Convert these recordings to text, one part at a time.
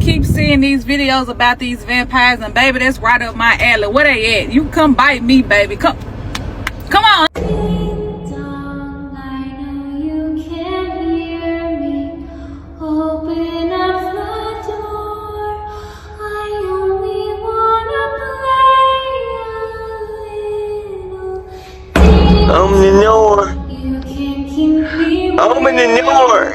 keep seeing these videos about these vampires, and baby, that's right up my alley. Where they at? You come bite me, baby. Come on. Open the door.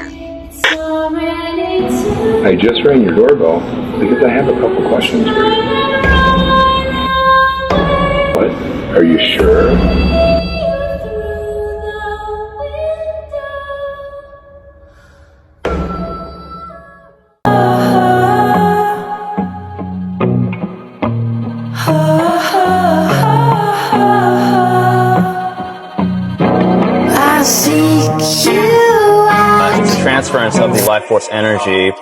I just rang your doorbell because I have a couple questions for you. What? Are you sure? Transference of the life force energy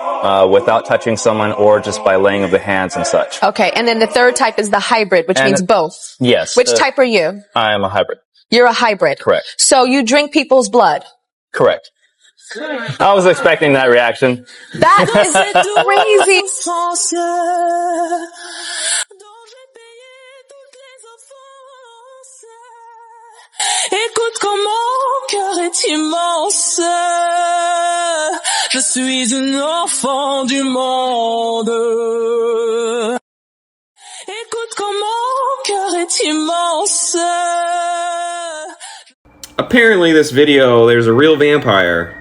without touching someone or just by laying of the hands and such. Okay, and then the third type is the hybrid, which means both. Yes. Which type are you? I am a hybrid. You're a hybrid. Correct. So you drink people's blood. Correct. I was expecting that reaction. That is crazy. Écoute comme mon cœur est immense. Je suis une enfant du monde. Écoute comme mon cœur est immense. Apparently this video, there's a real vampire.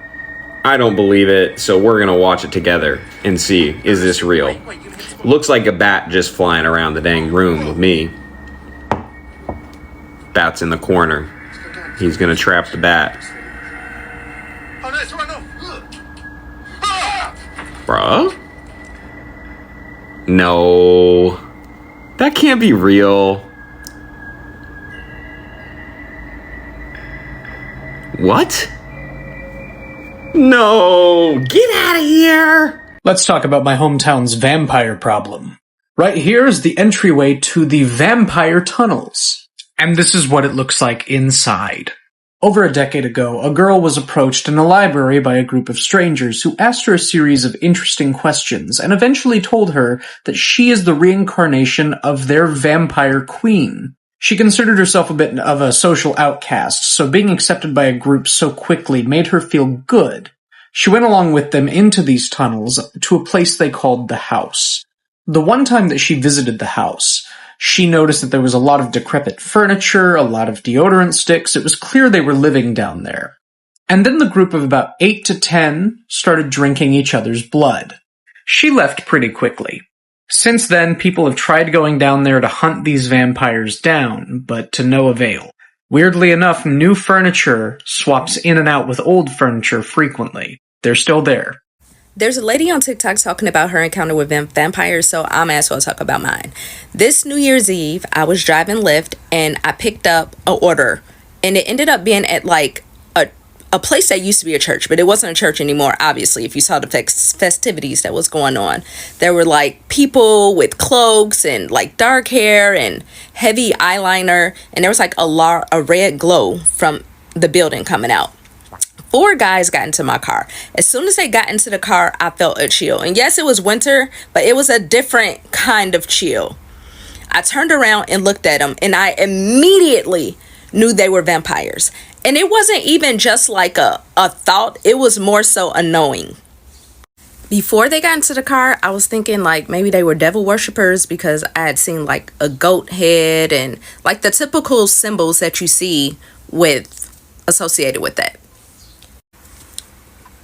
I don't believe it, so we're gonna watch it together and see, is this real? Looks like a bat just flying around the dang room with me. Bat's in the corner. He's gonna trap the bat. Bruh? No. That can't be real. What? No! Get out of here! Let's talk about my hometown's vampire problem. Right here is the entryway to the vampire tunnels. And this is what it looks like inside. Over a decade ago, a girl was approached in a library by a group of strangers who asked her a series of interesting questions and eventually told her that she is the reincarnation of their vampire queen. She considered herself a bit of a social outcast, so being accepted by a group so quickly made her feel good. She went along with them into these tunnels to a place they called the house. The one time that she visited the house, she noticed that there was a lot of decrepit furniture, a lot of deodorant sticks. It was clear they were living down there. And then the group of about 8 to 10 started drinking each other's blood. She left pretty quickly. Since then, people have tried going down there to hunt these vampires down, but to no avail. Weirdly enough, new furniture swaps in and out with old furniture frequently. They're still there. There's a lady on TikTok talking about her encounter with vampires, so I may as well talk about mine. This New Year's Eve, I was driving Lyft, and I picked up an order, and it ended up being at like a place that used to be a church, but it wasn't a church anymore, obviously, if you saw the festivities that was going on. There were like people with cloaks and like dark hair and heavy eyeliner, and there was like a red glow from the building coming out. 4 guys got into my car. As soon as they got into the car, I felt a chill. And yes, it was winter, but it was a different kind of chill. I turned around and looked at them, and I immediately knew they were vampires. And it wasn't even just like a thought. It was more so a knowing. Before they got into the car, I was thinking like maybe they were devil worshippers because I had seen like a goat head and like the typical symbols that you see associated with that.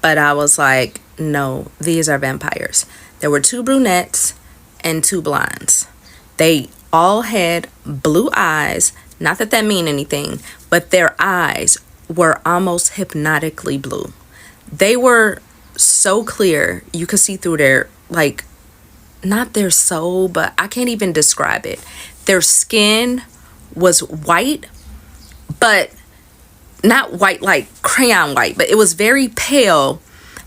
But I was like, no, these are vampires. There were 2 brunettes and 2 blondes. They all had blue eyes. Not that that mean anything, but their eyes were almost hypnotically blue. They were so clear. You could see through their, like, not their soul, but I can't even describe it. Their skin was white, but not white like crayon white, but it was very pale,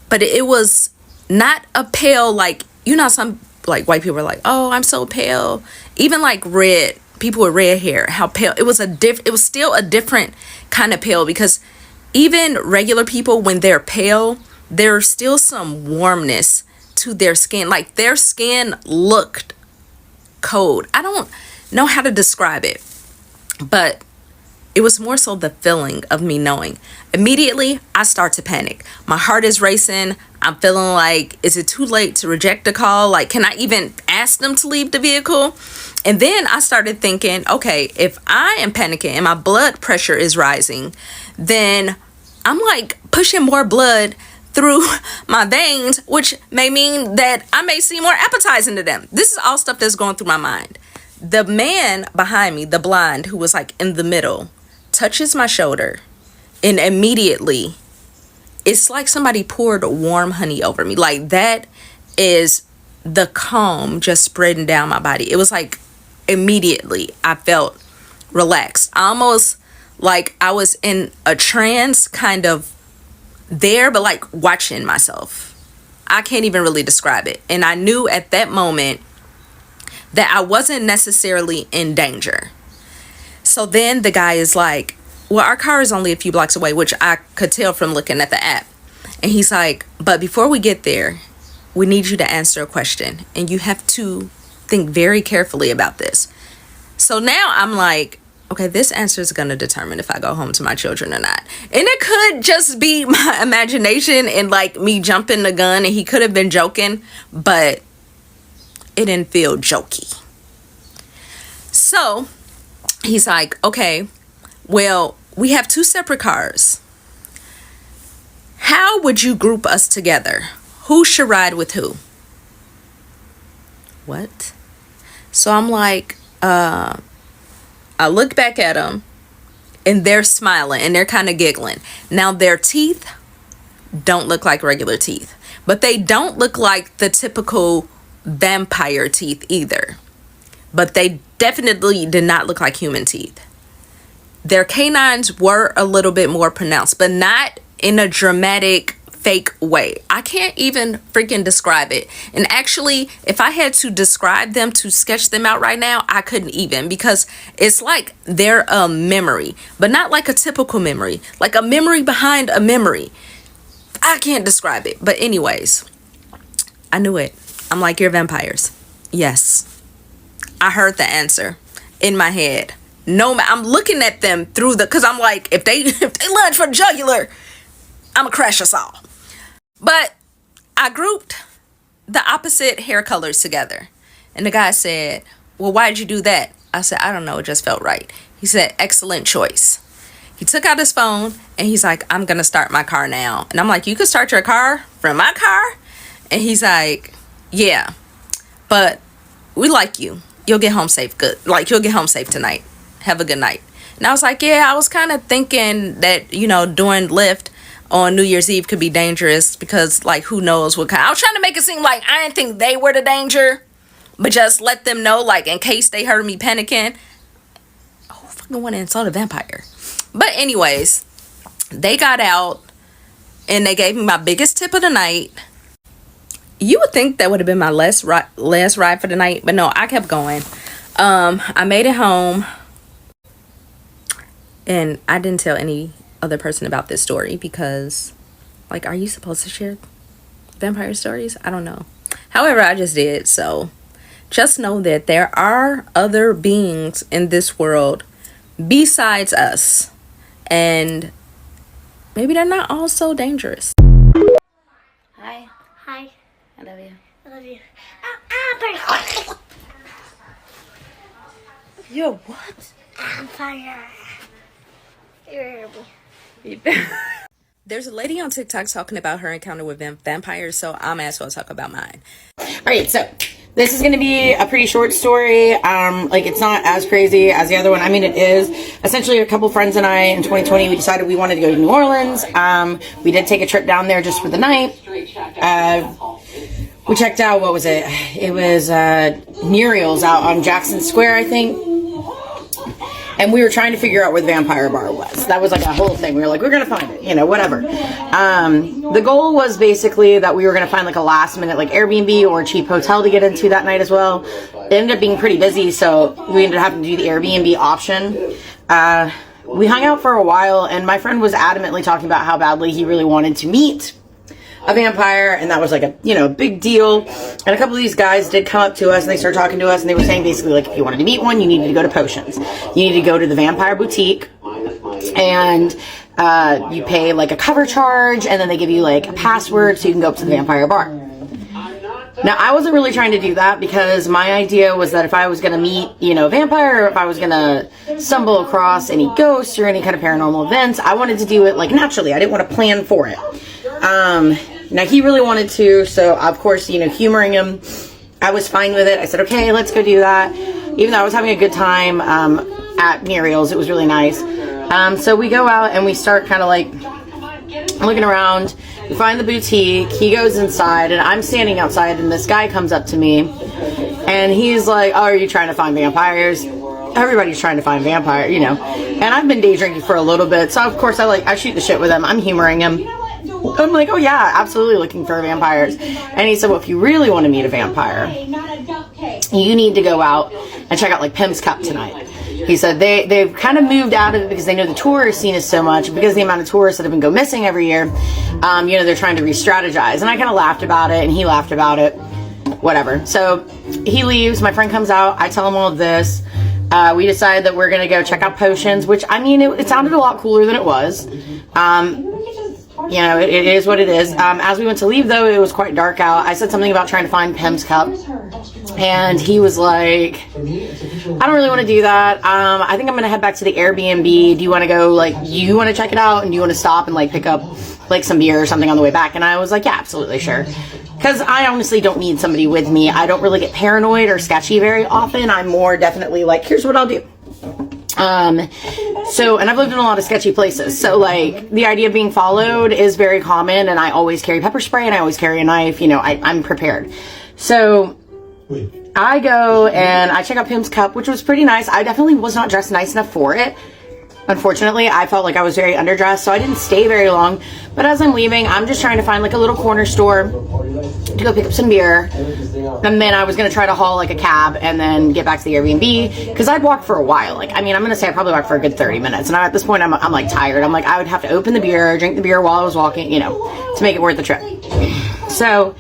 but it was not a pale like, you know, some like white people are like, oh, I'm so pale. Even like red, people with red hair, how pale. It was still a different kind of pale, because even regular people, when they're pale, there's still some warmness into their skin. Like, their skin looked cold. I don't know how to describe it, but it was more so the feeling of me knowing. Immediately, I start to panic. My heart is racing. I'm feeling like, is it too late to reject the call? Like, can I even ask them to leave the vehicle? And then I started thinking, okay, if I am panicking and my blood pressure is rising, then I'm like pushing more blood through my veins, which may mean that I may seem more appetizing to them. This is all stuff that's going through my mind. The man behind me, the blind, who was like in the middle, touches my shoulder, and immediately it's like somebody poured warm honey over me. Like, that is the calm just spreading down my body. It was like immediately I felt relaxed, almost like I was in a trance, kind of there, but like watching myself. I can't even really describe it. And I knew at that moment that I wasn't necessarily in danger. So then the guy is like, well, our car is only a few blocks away, which I could tell from looking at the app. And he's like, but before we get there, we need you to answer a question. And you have to think very carefully about this. So now I'm like, okay, this answer is going to determine if I go home to my children or not. And it could just be my imagination and like me jumping the gun, and he could have been joking, but it didn't feel jokey. So he's like, okay, well, we have 2 separate cars. How would you group us together? Who should ride with who? What? So I'm like, I look back at them, and they're smiling and they're kind of giggling. Now, their teeth don't look like regular teeth, but they don't look like the typical vampire teeth either. But they definitely did not look like human teeth. Their canines were a little bit more pronounced, but not in a dramatic, fake way. I can't even freaking describe it. And actually, if I had to describe them, to sketch them out right now, I couldn't even, because it's like they're a memory, but not like a typical memory, like a memory behind a memory. I can't describe it. But anyways, I knew it. I'm like, you're vampires. Yes. I heard the answer in my head. No, I'm looking at them through the, because I'm like, if they lunge for the jugular, I'm gonna crash us all. But I grouped the opposite hair colors together. And the guy said, well, why did you do that? I said, I don't know, it just felt right. He said, excellent choice. He took out his phone and he's like, I'm gonna start my car now. And I'm like, you could start your car from my car? And he's like, yeah, but we like you. You'll get home safe. Good. Like, you'll get home safe tonight. Have a good night. And I was like, yeah, I was kind of thinking that, you know, doing Lyft on New Year's Eve could be dangerous, because like, who knows what kind. I was trying to make it seem like I didn't think they were the danger, but just let them know, like, in case they heard me panicking. Who fucking went and saw the vampire? But anyways, they got out and they gave me my biggest tip of the night. You would think that would have been my last ride for the night, but no, I kept going. I made it home, and I didn't tell any other person about this story because, like, are you supposed to share vampire stories? I don't know. However, I just did. So just know that there are other beings in this world besides us, and maybe they're not all so dangerous. Hi. Hi. I love you. I love you. Yo, what? I'm fire. You're There's a lady on TikTok talking about her encounter with vampires, so I'm as well talk about mine. Alright, so this is going to be a pretty short story. Like, it's not as crazy as the other one. I mean, it is. Essentially, a couple friends and I in 2020, we decided we wanted to go to New Orleans. We did take a trip down there just for the night. We checked out, what was it? It was Muriel's out on Jackson Square, I think. And we were trying to figure out where the vampire bar was. That was like a whole thing. We were like, we're going to find it, you know, whatever. The goal was basically that we were going to find like a last minute like Airbnb or a cheap hotel to get into that night as well. It ended up being pretty busy, so we ended up having to do the Airbnb option. We hung out for a while, and my friend was adamantly talking about how badly he really wanted to meet a vampire, and that was like a, you know, big deal. And a couple of these guys did come up to us and they started talking to us, and they were saying basically like, if you wanted to meet one, you needed to go to Potions. You needed to go to the Vampire Boutique, and you pay like a cover charge, and then they give you like a password so you can go up to the Vampire Bar. Now, I wasn't really trying to do that because my idea was that if I was going to meet, you know, a vampire, or if I was going to stumble across any ghosts or any kind of paranormal events, I wanted to do it like naturally. I didn't want to plan for it. Now, he really wanted to, so of course, you know, humoring him, I was fine with it. I said, okay, let's go do that. Even though I was having a good time at Muriel's, it was really nice. So we go out and we start kind of like looking around. We find the boutique. He goes inside, and I'm standing outside, and this guy comes up to me, and he's like, oh, are you trying to find vampires? Everybody's trying to find vampire, you know. And I've been day drinking for a little bit, so of course I shoot the shit with him. I'm humoring him. I'm like, oh yeah, absolutely looking for vampires. And he said, well, if you really want to meet a vampire, you need to go out and check out like Pim's Cup tonight. He said they've kind of moved out of it because they know the tourist scene is so much, because of the amount of tourists that have been go missing every year. You know, they're trying to re-strategize. And I kind of laughed about it, and he laughed about it. Whatever. So he leaves. My friend comes out. I tell him all of this. We decide that we're going to go check out Potions, which, I mean, it sounded a lot cooler than it was. You know, it is what it is. As we went to leave, though, it was quite dark out. I said something about trying to find Pim's Cup, and he was like, I don't really want to do that. I think I'm going to head back to the Airbnb. Do you want to go, like, you want to check it out, and do you want to stop and, like, pick up, like, some beer or something on the way back? And I was like, yeah, absolutely, sure. Because I honestly don't need somebody with me. I don't really get paranoid or sketchy very often. I'm more definitely like, here's what I'll do. And I've lived in a lot of sketchy places, so like the idea of being followed is very common, and I always carry pepper spray and I always carry a knife. You know, I'm prepared. So I go and I check out Pim's Cup, which was pretty nice. I definitely was not dressed nice enough for it. Unfortunately, I felt like I was very underdressed, so I didn't stay very long. But as I'm leaving, I'm just trying to find like a little corner store to go pick up some beer. And then I was going to try to haul like a cab and then get back to the Airbnb, because I'd walked for a while. Like, I mean, I'm going to say I probably walked for a good 30 minutes. And at this point, I'm like tired. I'm like, I would have to open the beer, drink the beer while I was walking, you know, to make it worth the trip. So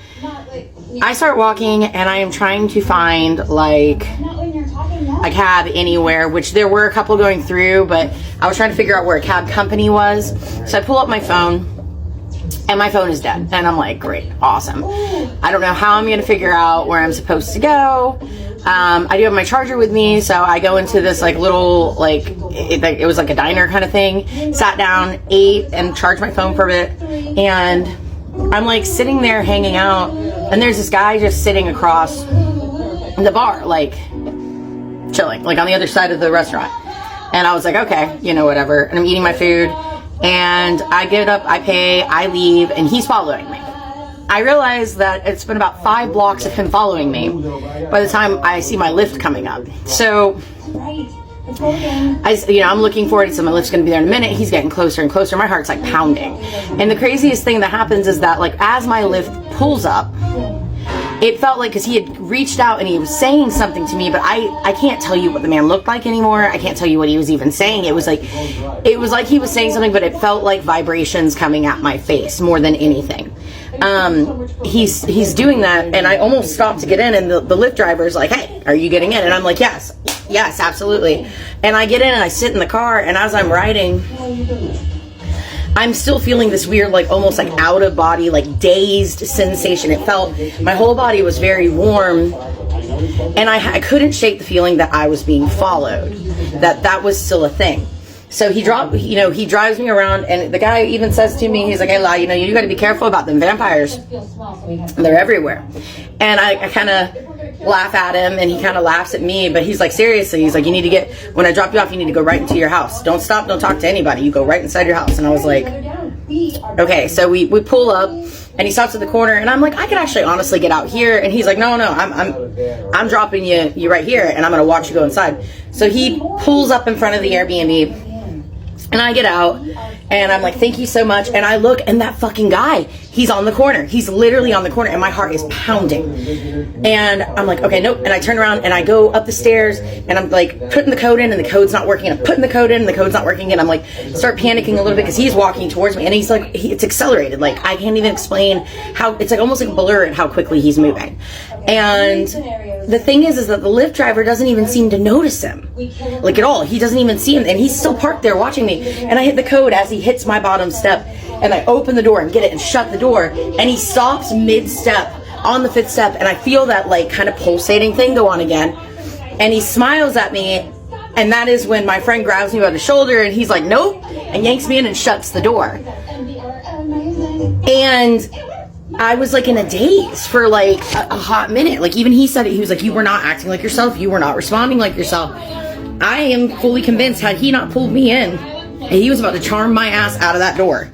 I start walking, and I am trying to find like a cab anywhere, which there were a couple going through, but I was trying to figure out where a cab company was. So I pull up my phone, and my phone is dead. And I'm like, great, awesome. I don't know how I'm going to figure out where I'm supposed to go. I do have my charger with me, so I go into this like little, like, it was like a diner kind of thing. Sat down, ate, and charged my phone for a bit. And I'm like sitting there hanging out, and there's this guy just sitting across the bar, like chilling, like on the other side of the restaurant. And I was like, okay, you know, whatever. And I'm eating my food, and I get up, I pay, I leave, and he's following me. I realize that it's been about 5 blocks of him following me by the time I see my lift coming up. So I'm looking forward. So my lift's going to be there in a minute. He's getting closer and closer. My heart's like pounding. And the craziest thing that happens is that, like, as my lift pulls up, it felt like, because he had reached out and he was saying something to me, but I can't tell you what the man looked like anymore. I can't tell you what he was even saying. It was like he was saying something, but it felt like vibrations coming at my face more than anything. He's doing that, and I almost stopped to get in, and the Lyft driver's like, hey, are you getting in? And I'm like, yes, absolutely. And I get in and I sit in the car, and as I'm riding, I'm still feeling this weird, like, almost like out of body, like dazed sensation. It felt, my whole body was very warm, and I couldn't shake the feeling that I was being followed, that was still a thing. So he drives me around, and the guy even says to me, he's like, hey, La, you got to be careful about them vampires. They're everywhere. And I kind of laugh at him, and he kind of laughs at me, but he's like, seriously, he's like, when I drop you off, you need to go right into your house. Don't stop, don't talk to anybody. You go right inside your house. And I was like, okay. So we pull up, and he stops at the corner, and I'm like, I could actually honestly get out here. And he's like, no, I'm dropping you right here, and I'm going to watch you go inside. So he pulls up in front of the Airbnb, And I get out and I'm like, thank you so much. And I look, and that fucking guy, he's on the corner. He's literally on the corner, and my heart is pounding. And I'm like, okay, nope. And I turn around and I go up the stairs and I'm like putting the code in, and the code's not working. And I'm putting the code in and the code's not working. And I'm like, start panicking a little bit because he's walking towards me, and he's like, it's accelerated. Like, I can't even explain how, it's like almost like a blur at how quickly he's moving. And the thing is that the Lyft driver doesn't even seem to notice him, like, at all. He doesn't even see him, and he's still parked there watching me. And I hit the code as he hits my bottom step, and I open the door and get it and shut the door, and he stops mid-step on the 5th step, and I feel that like kind of pulsating thing go on again, and he smiles at me, and that is when my friend grabs me by the shoulder, and he's like, nope, and yanks me in and shuts the door. And I was like in a daze for like a hot minute. Like, even he said it. He was like, you were not acting like yourself. You were not responding like yourself. I am fully convinced, had he not pulled me in, he was about to charm my ass out of that door.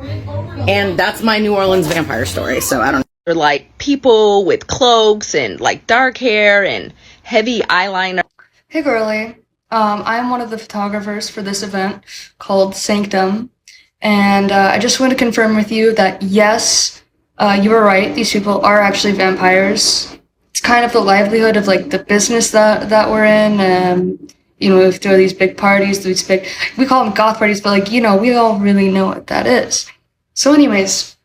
And that's my New Orleans vampire story. So I don't know. Like people with cloaks and like dark hair and heavy eyeliner. Hey girlie, I'm one of the photographers for this event called Sanctum, and I just want to confirm with you that yes, you were right, these people are actually vampires. It's kind of the livelihood of like the business that we're in. You know, we throw these big parties, we call them goth parties, but like, you know, we all really know what that is. So anyways,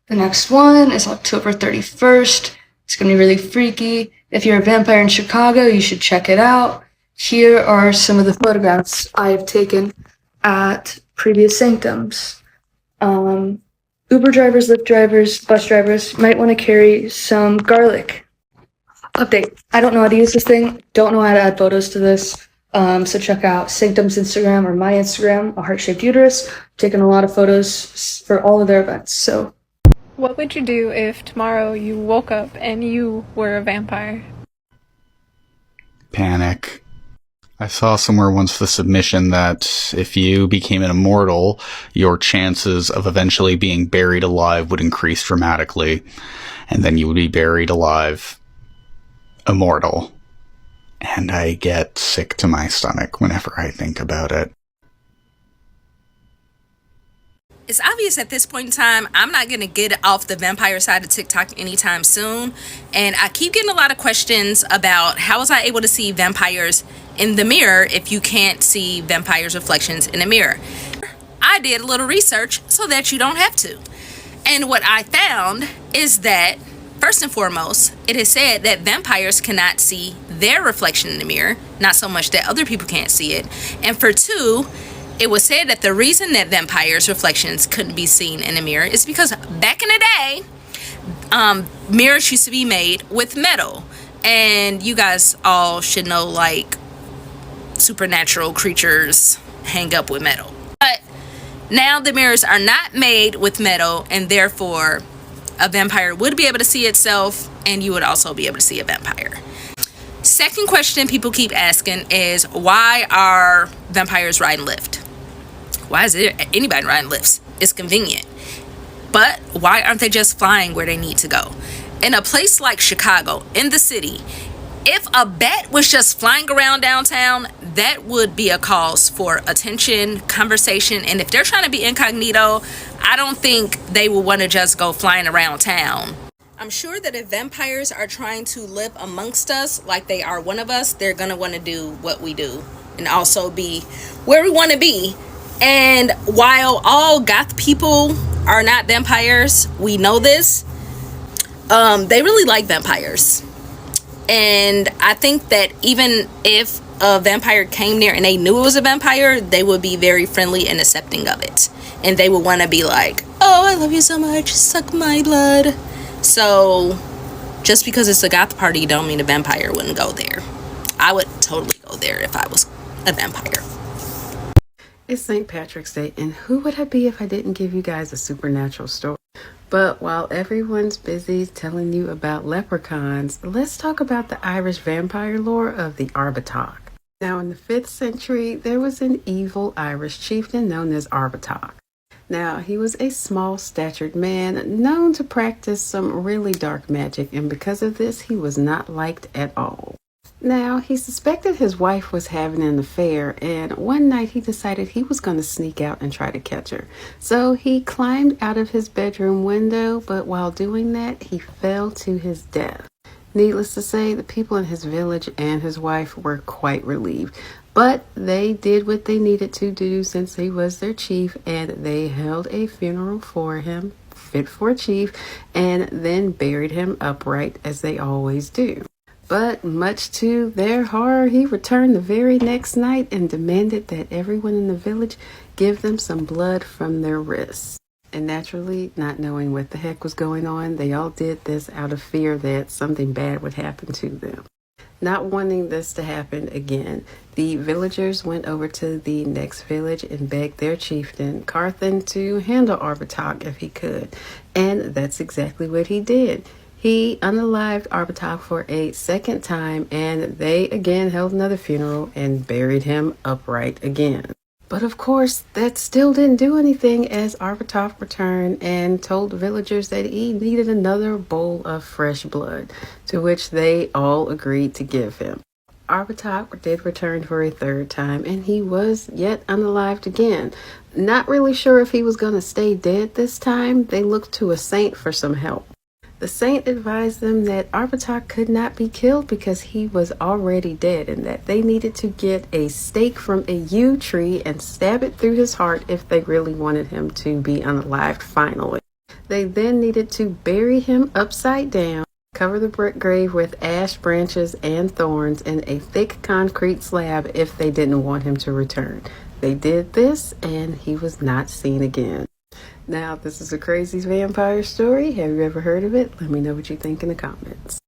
the next one is October 31st. It's gonna be really freaky. If you're a vampire in Chicago, you should check it out. Here are some of the photographs I've taken at previous Sanctums. Uber drivers, Lyft drivers, bus drivers might want to carry some garlic. Update. I don't know how to use this thing. Don't know how to add photos to this. So check out Sanctum's Instagram or my Instagram, a heart-shaped uterus. Taking a lot of photos for all of their events. So, what would you do if tomorrow you woke up and you were a vampire? Panic. I saw somewhere once the submission that if you became an immortal, your chances of eventually being buried alive would increase dramatically, and then you would be buried alive, immortal. And I get sick to my stomach whenever I think about it. It's obvious at this point in time, I'm not going to get off the vampire side of TikTok anytime soon. And I keep getting a lot of questions about how was I able to see vampires in the mirror if you can't see vampires' reflections in a mirror. I did a little research so that you don't have to. And what I found is that, first and foremost, it is said that vampires cannot see their reflection in the mirror, not so much that other people can't see it. And for two, it was said that the reason that vampires' reflections couldn't be seen in a mirror is because back in the day, mirrors used to be made with metal. And you guys all should know, like, supernatural creatures hang up with metal. But now the mirrors are not made with metal, and therefore a vampire would be able to see itself, and you would also be able to see a vampire. Second question people keep asking is, why are vampires riding Lyft? Why is there anybody riding Lyfts? It's convenient. But why aren't they just flying where they need to go? In a place like Chicago, in the city, if a bat was just flying around downtown, that would be a cause for attention, conversation, and if they're trying to be incognito, I don't think they will want to just go flying around town. I'm sure that if vampires are trying to live amongst us like they are one of us, they're going to want to do what we do and also be where we want to be. And while all goth people are not vampires, we know this, they really like vampires. And I think that even if a vampire came near and they knew it was a vampire, they would be very friendly and accepting of it. And they would want to be like, oh, I love you so much, suck my blood. So just because it's a goth party don't mean a vampire wouldn't go there. I would totally go there if I was a vampire. It's St. Patrick's Day, and who would I be if I didn't give you guys a supernatural story? But while everyone's busy telling you about leprechauns, let's talk about the Irish vampire lore of the Arbuthnot. Now, in the 5th century, there was an evil Irish chieftain known as Arbuthnot. Now, he was a small-statured man known to practice some really dark magic, and because of this, he was not liked at all. Now, he suspected his wife was having an affair, and one night he decided he was going to sneak out and try to catch her. So he climbed out of his bedroom window, but while doing that, he fell to his death. Needless to say, the people in his village and his wife were quite relieved. But they did what they needed to do since he was their chief, and they held a funeral for him, fit for a chief, and then buried him upright as they always do. But much to their horror, he returned the very next night and demanded that everyone in the village give them some blood from their wrists. And naturally, not knowing what the heck was going on, they all did this out of fear that something bad would happen to them. Not wanting this to happen again, the villagers went over to the next village and begged their chieftain, Carthan, to handle Arbitok if he could. And that's exactly what he did. He unalived Arbitok for a second time, and they again held another funeral and buried him upright again. But of course, that still didn't do anything, as Arbitok returned and told the villagers that he needed another bowl of fresh blood, to which they all agreed to give him. Arbitok did return for a third time, and he was yet unalived again. Not really sure if he was going to stay dead this time, they looked to a saint for some help. The saint advised them that Arbitok could not be killed because he was already dead, and that they needed to get a stake from a yew tree and stab it through his heart if they really wanted him to be unalived finally. They then needed to bury him upside down, cover the brick grave with ash branches and thorns, and a thick concrete slab if they didn't want him to return. They did this, and he was not seen again. Now, this is a crazy vampire story. Have you ever heard of it? Let me know what you think in the comments.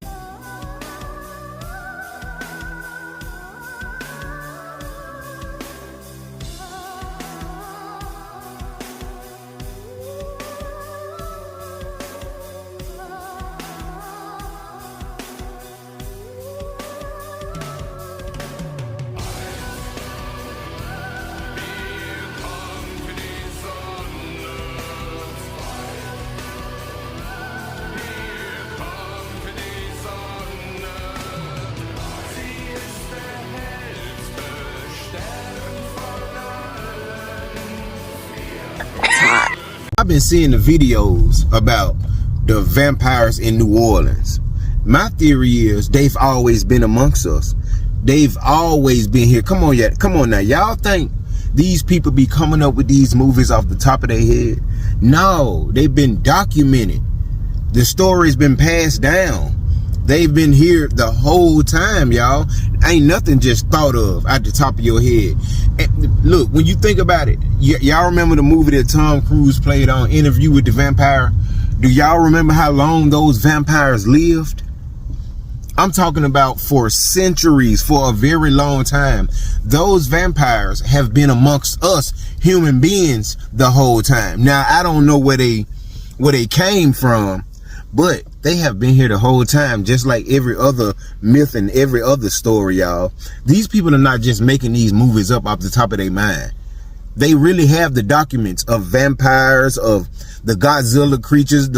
I've been seeing the videos about the vampires in New Orleans. My theory is they've always been amongst us. They've always been here. Come on now. Y'all think these people be coming up with these movies off the top of their head? No, they've been documented. The story's been passed down. They've been here the whole time, y'all. Ain't nothing just thought of at the top of your head. And look, when you think about it, y'all remember the movie that Tom Cruise played on, Interview with the Vampire? Do y'all remember how long those vampires lived? I'm talking about for centuries, for a very long time. Those vampires have been amongst us human beings the whole time. Now, I don't know where they came from, but they have been here the whole time, just like every other myth and every other story, y'all. These people are not just making these movies up off the top of their mind. They really have the documents of vampires, of the Godzilla creatures,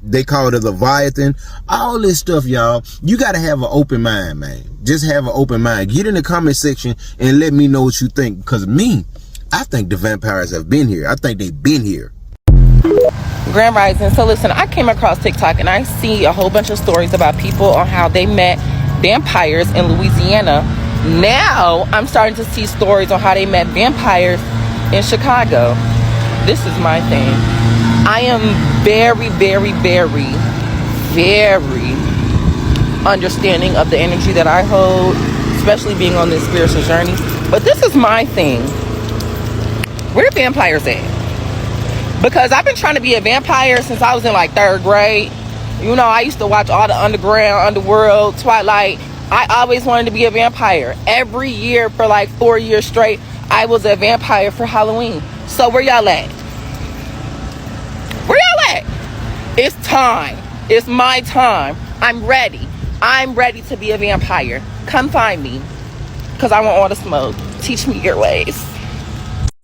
they call it a Leviathan, all this stuff, y'all. You got to have an open mind, man. Just have an open mind. Get in the comment section and let me know what you think. Because I think the vampires have been here. I think they've been here. Grand Rising. So listen, I came across TikTok and I see a whole bunch of stories about people on how they met vampires in Louisiana. Now I'm starting to see stories on how they met vampires in Chicago. This is my thing. I am very, very, very, very understanding of the energy that I hold, especially being on this spiritual journey. But this is my thing. Where are vampires at? Because I've been trying to be a vampire since I was in like 3rd grade. You know, I used to watch all the Underworld, Twilight. I always wanted to be a vampire. Every year for like 4 years straight, I was a vampire for Halloween. So where y'all at? Where y'all at? It's time. It's my time. I'm ready. I'm ready to be a vampire. Come find me. Because I want all the smoke. Teach me your ways.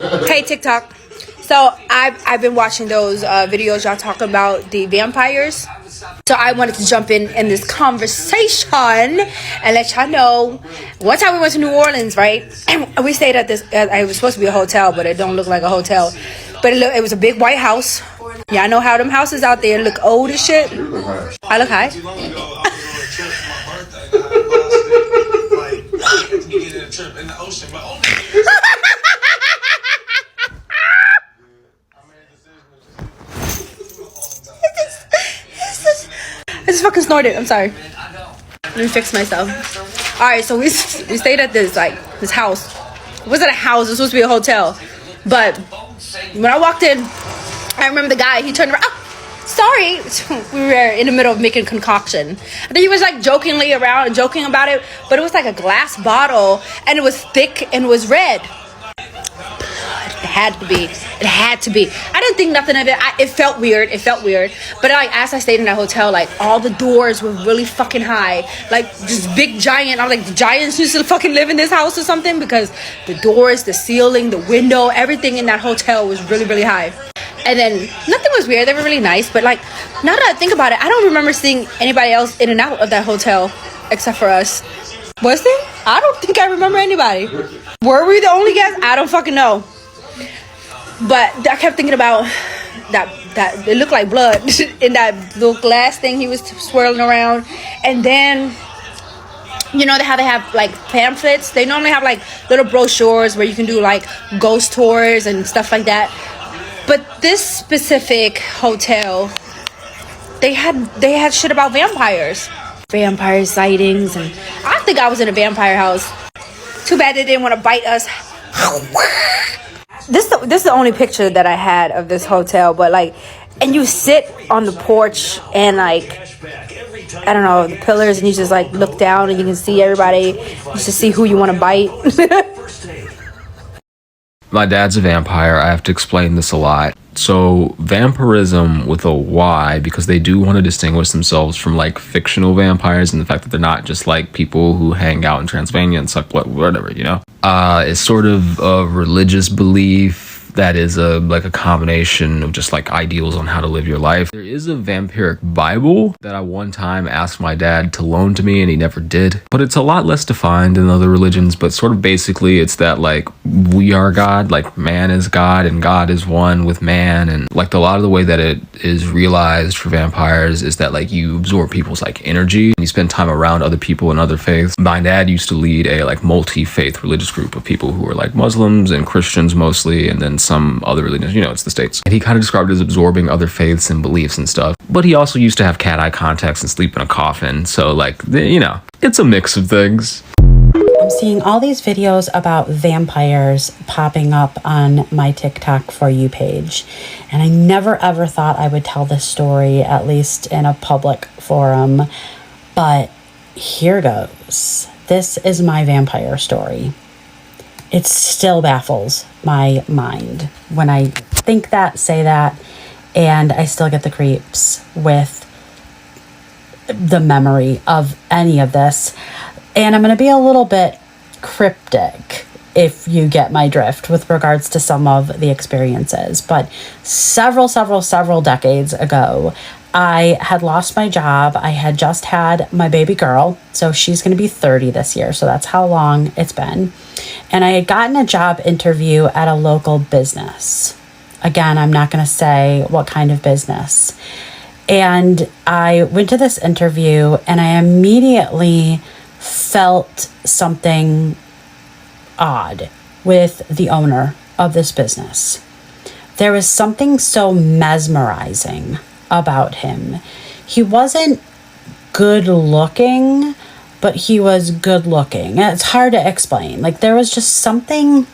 Hey, TikTok. So I've been watching those videos y'all talk about the vampires. So I wanted to jump in this conversation and let y'all know. One time we went to New Orleans, right? And we stayed at this. It was supposed to be a hotel, but it don't look like a hotel. But it was a big white house. Y'all know how them houses out there look old as shit. I look high. I just fucking snorted. I'm sorry. Let me fix myself. Alright, so we stayed at this house. It wasn't a house, it was supposed to be a hotel. But when I walked in, I remember the guy, he turned around. Oh, sorry. We were in the middle of making concoction. I think he was like joking about it, but it was like a glass bottle and it was thick and it was red. It had to be. I didn't think nothing of it. It felt weird. But like as I stayed in that hotel, like all the doors were really fucking high. Like this big giant. I'm like, the giants used to fucking live in this house or something, because the doors, the ceiling, the window, everything in that hotel was really, really high. And then nothing was weird. They were really nice. But like now that I think about it, I don't remember seeing anybody else in and out of that hotel except for us. Was there? I don't think I remember anybody. Were we the only guests? I don't fucking know. But I kept thinking about that it looked like blood in that little glass thing he was swirling around. And then, you know how they have like pamphlets? They normally have like little brochures where you can do like ghost tours and stuff like that. But this specific hotel, they had shit about vampire sightings, and I think I was in a vampire house. Too bad they didn't want to bite us. This is the only picture that I had of this hotel, but like, and you sit on the porch and like, I don't know, the pillars, and you just like look down and you can see everybody, just to see who you want to bite. My dad's a vampire. I have to explain this a lot. So vampirism with a Y, because they do want to distinguish themselves from like fictional vampires, and the fact that they're not just like people who hang out in Transylvania and suck whatever, you know. It's sort of a religious belief that is like a combination of just like ideals on how to live your life. There is a vampiric Bible that I one time asked my dad to loan to me, and he never did. But it's a lot less defined than other religions, but sort of basically it's that like we are God, like man is God and God is one with man. And like a lot of the way that it is realized for vampires is that like you absorb people's like energy and you spend time around other people in other faiths. My dad used to lead a like multi-faith religious group of people who were like Muslims and Christians mostly, and then some other religions, you know, it's the States. And he kind of described it as absorbing other faiths and beliefs and stuff. But he also used to have cat eye contacts and sleep in a coffin. So like, you know, it's a mix of things. I'm seeing all these videos about vampires popping up on my TikTok For You page. And I never ever thought I would tell this story, at least in a public forum. But here goes. This is my vampire story. It still baffles my mind when I think that, say that, and I still get the creeps with the memory of any of this. And I'm going to be a little bit cryptic, if you get my drift, with regards to some of the experiences. But several decades ago, I had lost my job. I had just had my baby girl. So she's going to be 30 this year. So that's how long it's been. And I had gotten a job interview at a local business. Again, I'm not going to say what kind of business. And I went to this interview and I immediately felt something odd with the owner of this business. There was something so mesmerizing about him. He wasn't good looking, but he was good looking. It's hard to explain. Like, there was just something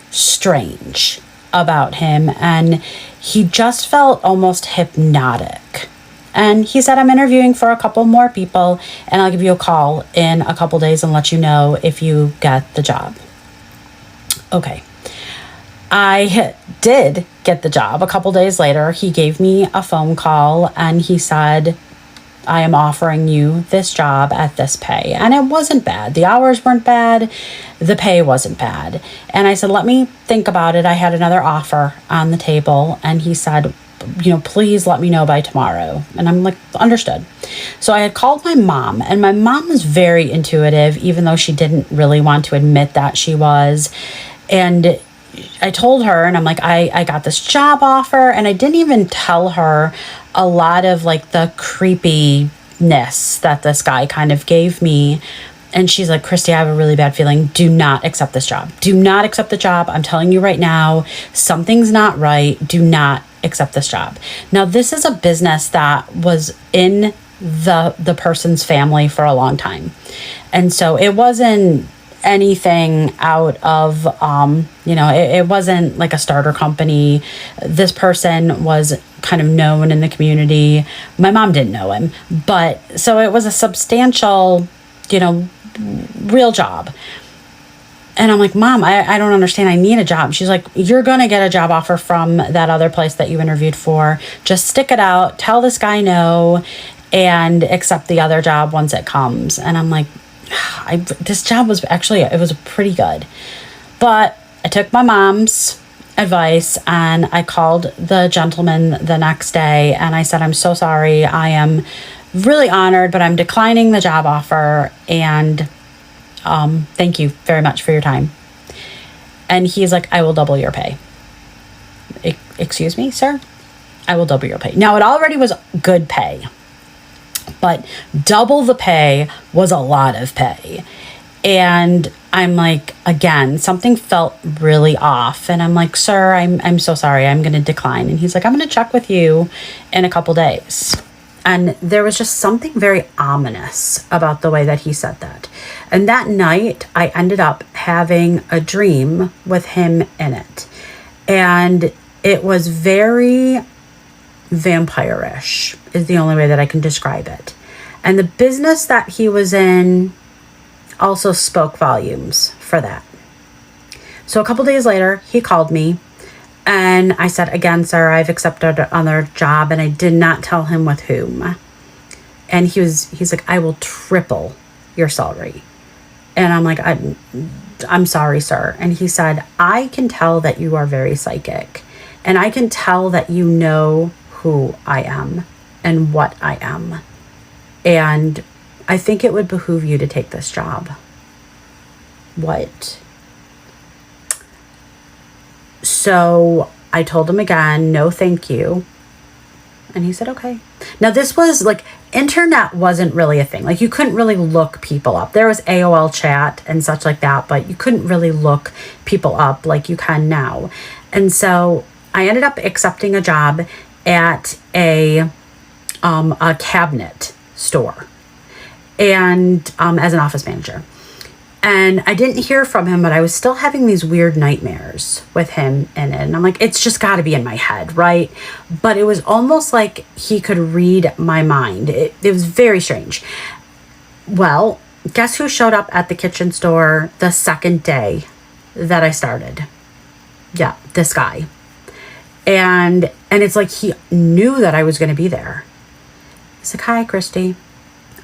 strange about him, and he just felt almost hypnotic. And he said, I'm interviewing for a couple more people, and I'll give you a call in a couple days and let you know if you get the job. Okay. I did get the job. A couple days later, he gave me a phone call and he said, I am offering you this job at this pay. And it wasn't bad. The hours weren't bad. The pay wasn't bad. And I said, let me think about it. I had another offer on the table. And he said, please let me know by tomorrow. And I'm like, understood. So I had called my mom, and my mom was very intuitive, even though she didn't really want to admit that she was. And I told her, and I'm like, I got this job offer, and I didn't even tell her a lot of like the creepiness that this guy kind of gave me. And she's like, Christy, I have a really bad feeling. Do not accept this job. Do not accept the job. I'm telling you right now, something's not right. Do not accept this job. Now, this is a business that was in the person's family for a long time. And so it wasn't anything out of, it wasn't like a starter company. This person was kind of known in the community. My mom didn't know him, but so it was a substantial, real job. And I'm like, Mom, I don't understand. I need a job. She's like, you're going to get a job offer from that other place that you interviewed for. Just stick it out. Tell this guy no and accept the other job once it comes. And I'm like, this job was actually, it was pretty good. But I took my mom's advice and I called the gentleman the next day and I said, I'm so sorry. I am really honored, but I'm declining the job offer, and thank you very much for your time. And he's like, I will double your pay. Excuse me, sir? I will double your pay. Now, it already was good pay, but double the pay was a lot of pay. And I'm like, again, something felt really off. And I'm like, sir, I'm so sorry. I'm going to decline. And he's like, I'm going to check with you in a couple days. And there was just something very ominous about the way that he said that. And that night, I ended up having a dream with him in it. And it was very vampire-ish, is the only way that I can describe it. And the business that he was in also spoke volumes for that. So a couple days later, he called me. And I said, again, sir, I've accepted another job, and I did not tell him with whom. And he's like, I will triple your salary. And I'm like, I'm sorry, sir. And he said, I can tell that you are very psychic, and I can tell that you know who I am and what I am. And I think it would behoove you to take this job. What? So I told him again, no, thank you. And he said, okay. Now, this was like, internet wasn't really a thing. Like, you couldn't really look people up. There was AOL chat and such like that, but you couldn't really look people up like you can now. And so I ended up accepting a job at a cabinet store and as an office manager. And I didn't hear from him, but I was still having these weird nightmares with him in it. And I'm like, it's just got to be in my head, right? But it was almost like he could read my mind. It was very strange. Well, guess who showed up at the kitchen store the second day that I started? Yeah, this guy. And it's like he knew that I was going to be there. He's like, hi, Christy.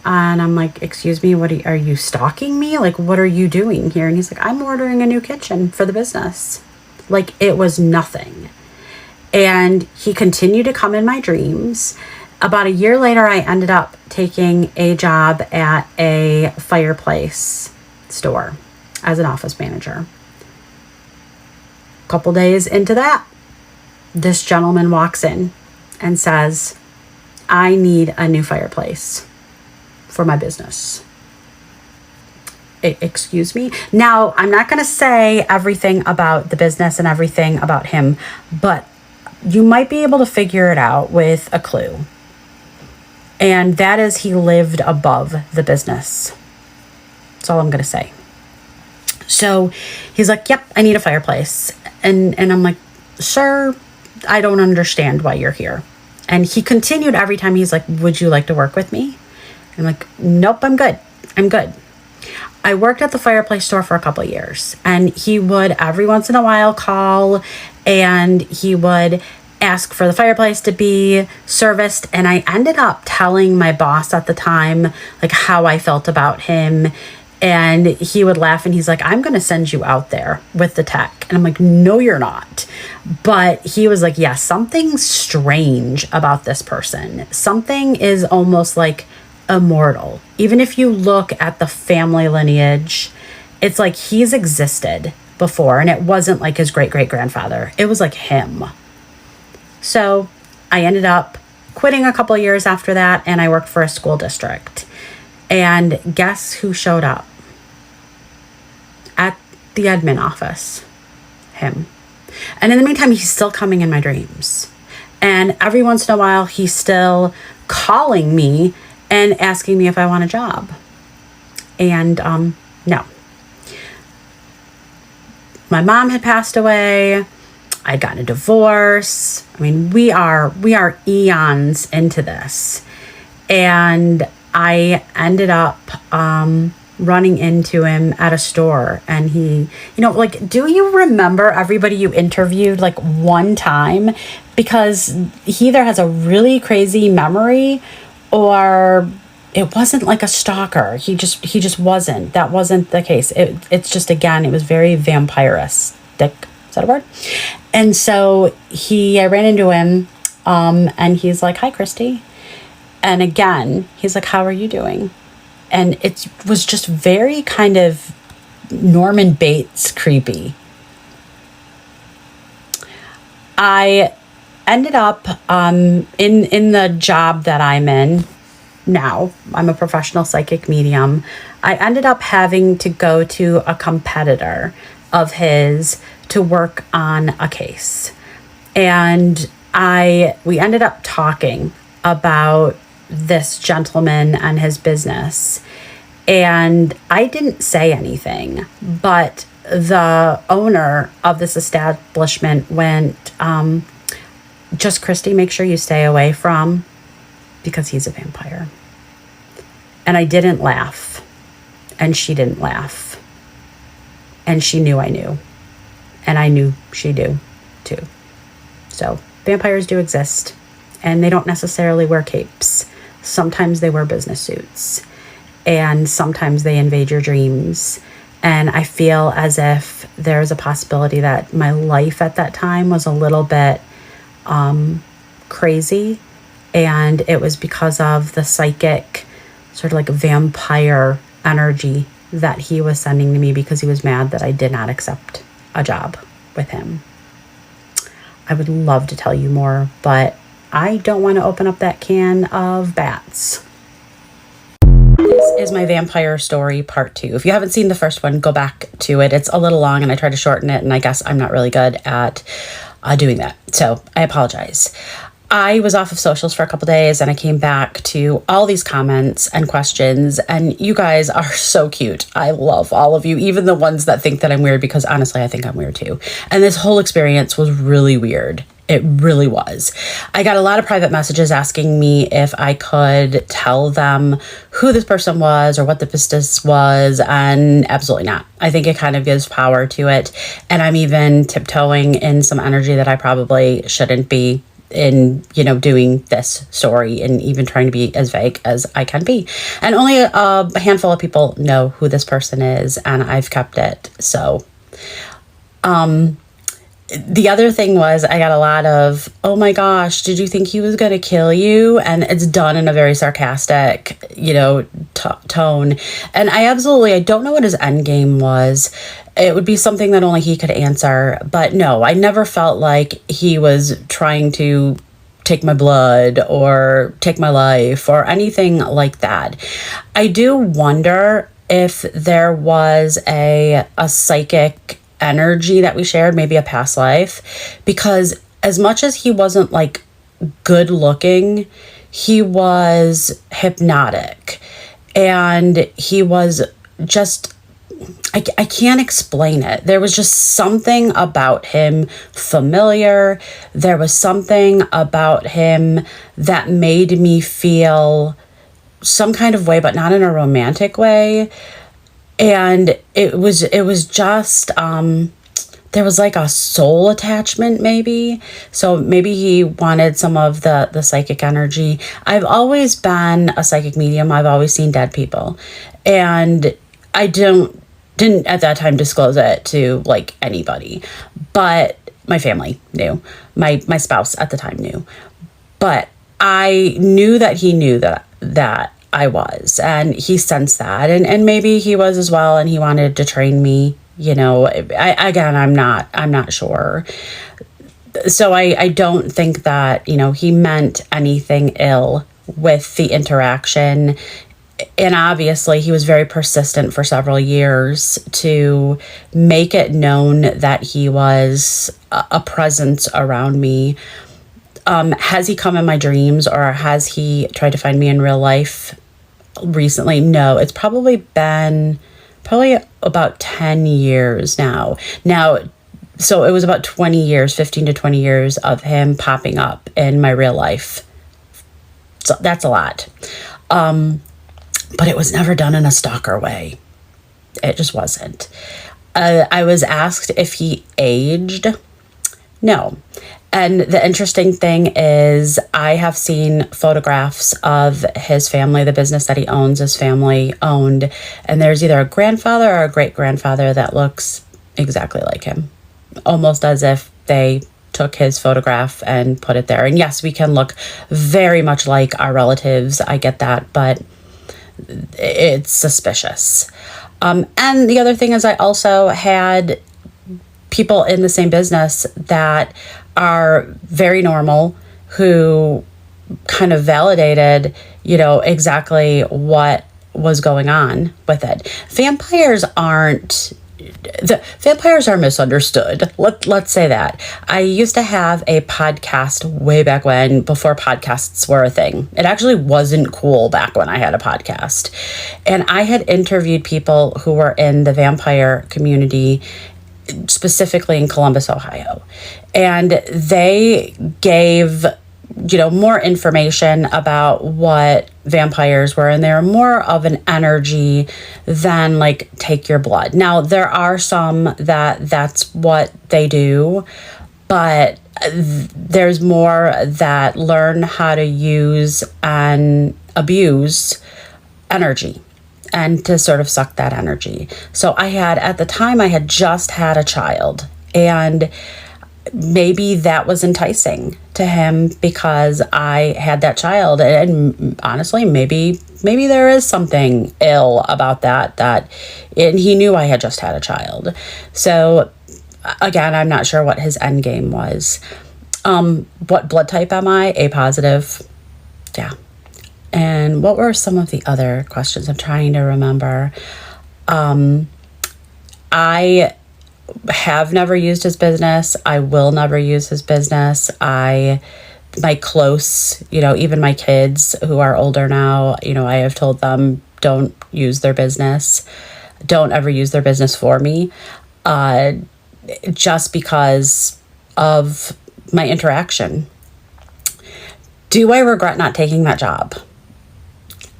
And I'm like, excuse me, what are you stalking me? Like, what are you doing here? And he's like, I'm ordering a new kitchen for the business. Like, it was nothing. And he continued to come in my dreams. About a year later, I ended up taking a job at a fireplace store as an office manager. A couple days into that, this gentleman walks in and says, I need a new fireplace for my business. Excuse me? Now, I'm not going to say everything about the business and everything about him, but you might be able to figure it out with a clue. And that is, he lived above the business. That's all I'm going to say. So he's like, yep, I need a fireplace. And I'm like, sir, I don't understand why you're here. And he continued every time. He's like, would you like to work with me? I'm like, nope, I'm good. I'm good. I worked at the fireplace store for a couple of years, and he would every once in a while call and he would ask for the fireplace to be serviced. And I ended up telling my boss at the time, like, how I felt about him. And he would laugh and he's like, I'm going to send you out there with the tech. And I'm like, no, you're not. But he was like, yeah, something's strange about this person. Something is almost like immortal. Even if you look at the family lineage, it's like he's existed before. And it wasn't like his great-great-grandfather. It was like him. So I ended up quitting a couple years after that, and I worked for a school district. And guess who showed up at the admin office? Him. And in the meantime, he's still coming in my dreams. And every once in a while, he's still calling me and asking me if I want a job. And no. My mom had passed away. I'd gotten a divorce. I mean, we are eons into this. And I ended up running into him at a store, and he, like, do you remember everybody you interviewed like one time? Because he either has a really crazy memory, or it wasn't like a stalker. He just wasn't. That wasn't the case. It's just, again, it was very vampiristic. Is that a word? And so I ran into him, and he's like, "Hi, Christy." And again, he's like, "How are you doing?" And it was just very kind of Norman Bates creepy. I ended up in the job that I'm in now. I'm a professional psychic medium. I ended up having to go to a competitor of his to work on a case. And we ended up talking about this gentleman and his business. And I didn't say anything, but the owner of this establishment went, just Christy, make sure you stay away from, because he's a vampire. And I didn't laugh, and she didn't laugh. And she knew I knew, and I knew she knew too. So vampires do exist, and they don't necessarily wear capes. Sometimes they wear business suits, and sometimes they invade your dreams. And I feel as if there's a possibility that my life at that time was a little bit crazy, and it was because of the psychic sort of like vampire energy that he was sending to me, because he was mad that I did not accept a job with him. I would love to tell you more, but I don't want to open up that can of bats. This is my vampire story part 2. If you haven't seen the first one, go back to it. It's a little long, and I tried to shorten it, and I guess I'm not really good at doing that. So I apologize. I was off of socials for a couple days, and I came back to all these comments and questions, and you guys are so cute. I love all of you, even the ones that think that I'm weird, because honestly, I think I'm weird too. And this whole experience was really weird. It really was. I got a lot of private messages asking me if I could tell them who this person was or what the business was, and absolutely not. I think it kind of gives power to it, and I'm even tiptoeing in some energy that I probably shouldn't be in, doing this story, and even trying to be as vague as I can be. And only a handful of people know who this person is, and I've kept it. So, the other thing was, I got a lot of, "Oh my gosh, did you think he was going to kill you?" And it's done in a very sarcastic, tone. And I don't know what his end game was. It would be something that only he could answer. But no, I never felt like he was trying to take my blood or take my life or anything like that. I do wonder if there was a psychic energy that we shared, maybe a past life, because as much as he wasn't like good looking, he was hypnotic, and he was just, I can't explain it. There was just something about him familiar. There was something about him that made me feel some kind of way, but not in a romantic way. And it was just, there was like a soul attachment maybe. So maybe he wanted some of the psychic energy. I've always been a psychic medium. I've always seen dead people. And I didn't at that time disclose it to like anybody, but my family knew. My spouse at the time knew. But I knew that he knew that I was, and he sensed that, and maybe he was as well, and he wanted to train me. I'm not sure. So I don't think that, he meant anything ill with the interaction. And obviously he was very persistent for several years to make it known that he was a presence around me. Has he come in my dreams, or has he tried to find me in real life recently? No, it's probably been about 10 years now. So it was about 20 years, 15 to 20 years of him popping up in my real life. So that's a lot. But it was never done in a stalker way. It just wasn't. I was asked if he aged. No. And the interesting thing is I have seen photographs of his family, the business that he owns, his family owned, and there's either a grandfather or a great-grandfather that looks exactly like him, almost as if they took his photograph and put it there. And yes, we can look very much like our relatives. I get that, but it's suspicious. And the other thing is I also had people in the same business that are very normal who kind of validated, exactly what was going on with it. Vampires are misunderstood. Let's say that. I used to have a podcast way back when, before podcasts were a thing. It actually wasn't cool back when I had a podcast. And I had interviewed people who were in the vampire community, specifically in Columbus, Ohio. And they gave, more information about what vampires were, and they're more of an energy than like take your blood. Now, there are some that's what they do, but there's more that learn how to use and abuse energy and to sort of suck that energy. So at the time I had just had a child, and maybe that was enticing to him because I had that child. And honestly, maybe there is something ill about that, and he knew I had just had a child. So again, I'm not sure what his end game was. What blood type am I? A positive. Yeah. And what were some of the other questions? I'm trying to remember. I have never used his business. I will never use his business. My close, even my kids who are older now, I have told them, don't use their business. Don't ever use their business for me. Just because of my interaction. Do I regret not taking that job?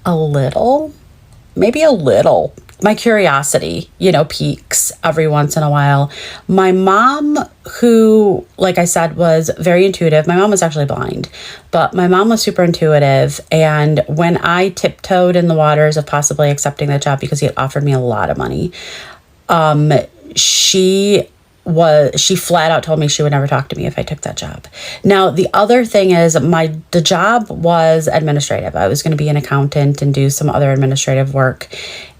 A little, maybe a little. My curiosity, peaks every once in a while. My mom, who, like I said, was very intuitive. My mom was actually blind, but my mom was super intuitive. And when I tiptoed in the waters of possibly accepting that job because he had offered me a lot of money, she flat out told me she would never talk to me if I took that job. Now, the other thing is the job was administrative. I was going to be an accountant and do some other administrative work.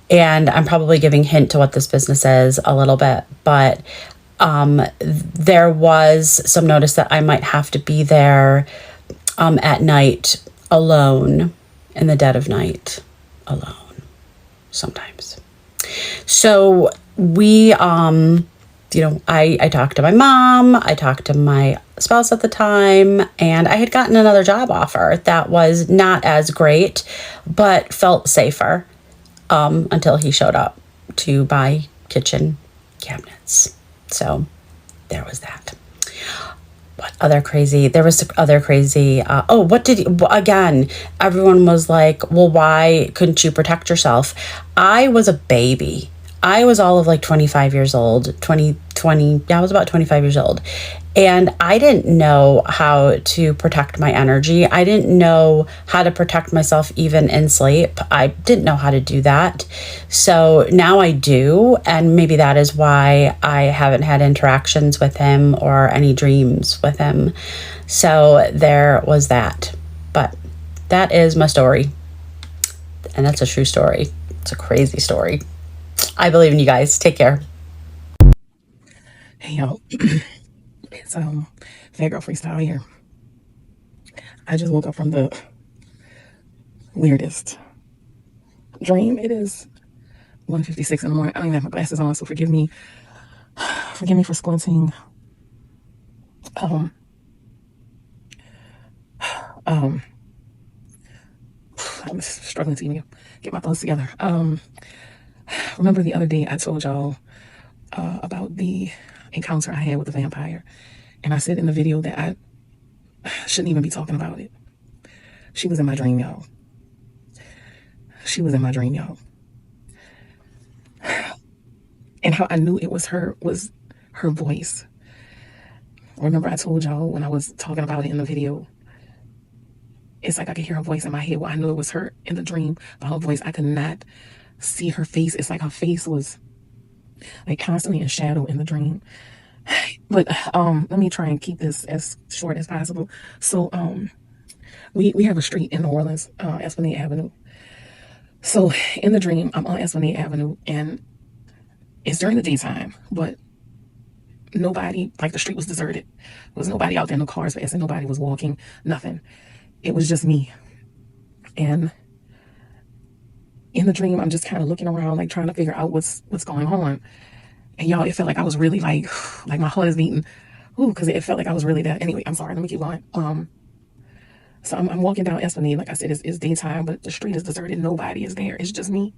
And I'm probably giving hint to what this business is a little bit, but there was some notice that I might have to be there at night alone, in the dead of night, alone, sometimes. So we, I talked to my mom, I talked to my spouse at the time, and I had gotten another job offer that was not as great, but felt safer. Until he showed up to buy kitchen cabinets. So there was that. What other crazy? There was other crazy. Again, everyone was like, well, why couldn't you protect yourself? I was a baby. I was all of like 25 years old, 20, about 25 years old. And I didn't know how to protect my energy. I didn't know how to protect myself even in sleep. I didn't know how to do that. So now I do. And maybe that is why I haven't had interactions with him or any dreams with him. So there was that. But that is my story. And that's a true story. It's a crazy story. I believe in you guys. Take care. Hey y'all, it's Fat Girl Freestyle here. I just woke up from the weirdest dream. It is 1:56 in the morning. I don't even have my glasses on, so forgive me for squinting. I'm struggling to even get my thoughts together. Remember the other day I told y'all about the encounter I had with the vampire, and I said in the video that I shouldn't even be talking about it. She was in my dream, y'all. She was in my dream, y'all. And how I knew it was her voice. Remember I told y'all when I was talking about it in the video, it's like I could hear her voice in my head. Well, I knew it was her in the dream, but her voice, I could not see her face. It's like her face was like constantly in shadow in the dream. But let me try and keep this as short as possible. So we have a street in New Orleans, Esplanade Avenue. So in the dream, I'm on Esplanade Avenue, and it's during the daytime, but nobody, like the street was deserted. There was nobody out there, no cars passing, nobody was walking, nothing. It was just me. And in the dream, I'm just kind of looking around, like trying to figure out what's going on. And y'all, it felt like I was really like my heart is beating. Ooh, because it felt like I was really that. Anyway, I'm sorry. Let me keep going. So I'm walking down Esplanade. Like I said, it's daytime, but the street is deserted. Nobody is there. It's just me.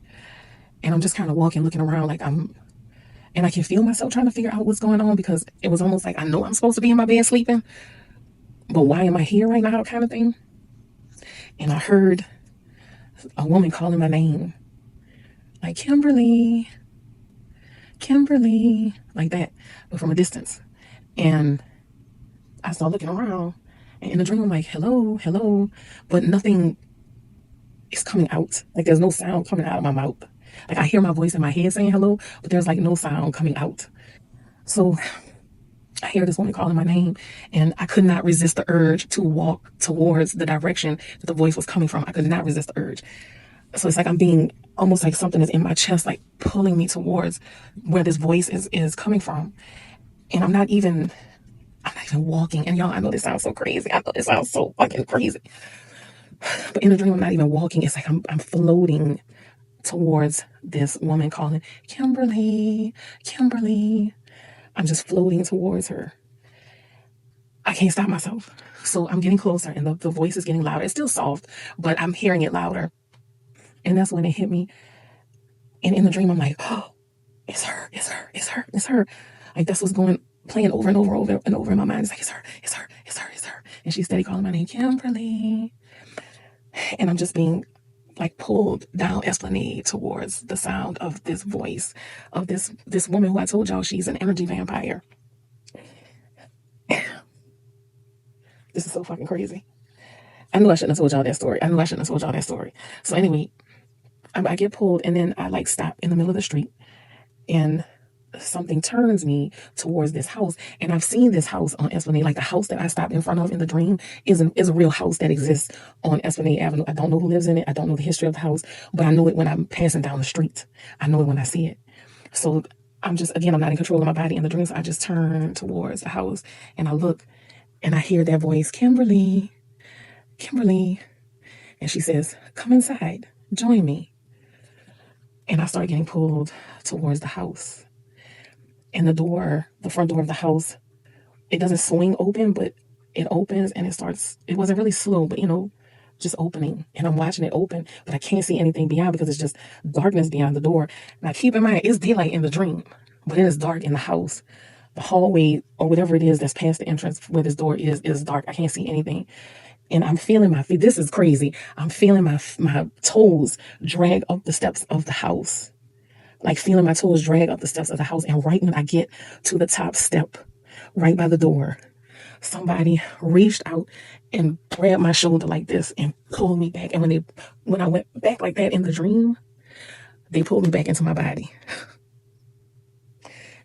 And I'm just kind of walking, looking around like and I can feel myself trying to figure out what's going on, because it was almost like I know I'm supposed to be in my bed sleeping, but why am I here right now kind of thing. And I heard a woman calling my name, like Kimberly, Kimberly, like that, but from a distance. And I started looking around, and in the dream I'm like, hello, hello, but nothing is coming out. Like there's no sound coming out of my mouth. Like I hear my voice in my head saying hello, but there's like no sound coming out. So I hear this woman calling my name, and I could not resist the urge to walk towards the direction that the voice was coming from. I could not resist the urge. So it's like I'm being almost like something is in my chest, like pulling me towards where this voice is coming from. And I'm not even walking. And y'all, I know this sounds so crazy. I know this sounds so fucking crazy. But in the dream, I'm not even walking. It's like I'm floating towards this woman calling, Kimberly, Kimberly. I'm just floating towards her. I can't stop myself. So I'm getting closer, and the voice is getting louder. It's still soft, but I'm hearing it louder. And that's when it hit me. And in the dream, I'm like, oh, it's her, it's her, it's her, it's her. Like that's what's playing over and over and over in my mind. It's like, it's her, it's her, it's her, it's her. And she's steady calling my name, Kimberly. And I'm just being like pulled down Esplanade towards the sound of this voice of this woman who I told y'all she's an energy vampire. This is so fucking crazy. I knew I shouldn't have told y'all that story. So anyway, I get pulled, and then I like stop in the middle of the street, and something turns me towards this house. And I've seen this house on Esplanade, like the house that I stopped in front of in the dream is a real house that exists on Esplanade Avenue. I don't know who lives in it. I don't know the history of the house, but I know it when I'm passing down the street. I know it when I see it. So I'm not in control of my body in the dream. So I just turn towards the house, and I look, and I hear that voice, Kimberly, Kimberly. And she says, come inside, join me. And I start getting pulled towards the house. And the front door of the house, it doesn't swing open, but it opens, and it wasn't really slow, but just opening. And I'm watching it open, but I can't see anything beyond because it's just darkness beyond the door. Now keep in mind, it's daylight in the dream, but it is dark in the house. The hallway or whatever it is that's past the entrance where this door is dark. I can't see anything. And I'm feeling my feet. This is crazy. I'm feeling my toes drag up the steps of the house. like feeling my toes drag up the steps of the house. And right when I get to the top step, right by the door, somebody reached out and grabbed my shoulder like this and pulled me back. And when I went back like that in the dream, they pulled me back into my body.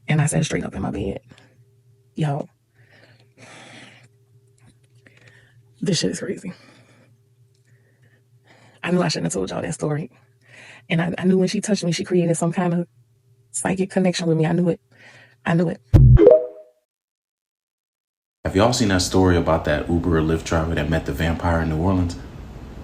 And I sat straight up in my bed. Y'all, this shit is crazy. I knew I shouldn't have told y'all that story. And I knew when she touched me, she created some kind of psychic connection with me. I knew it. I knew it. Have y'all seen that story about that Uber or Lyft driver that met the vampire in New Orleans?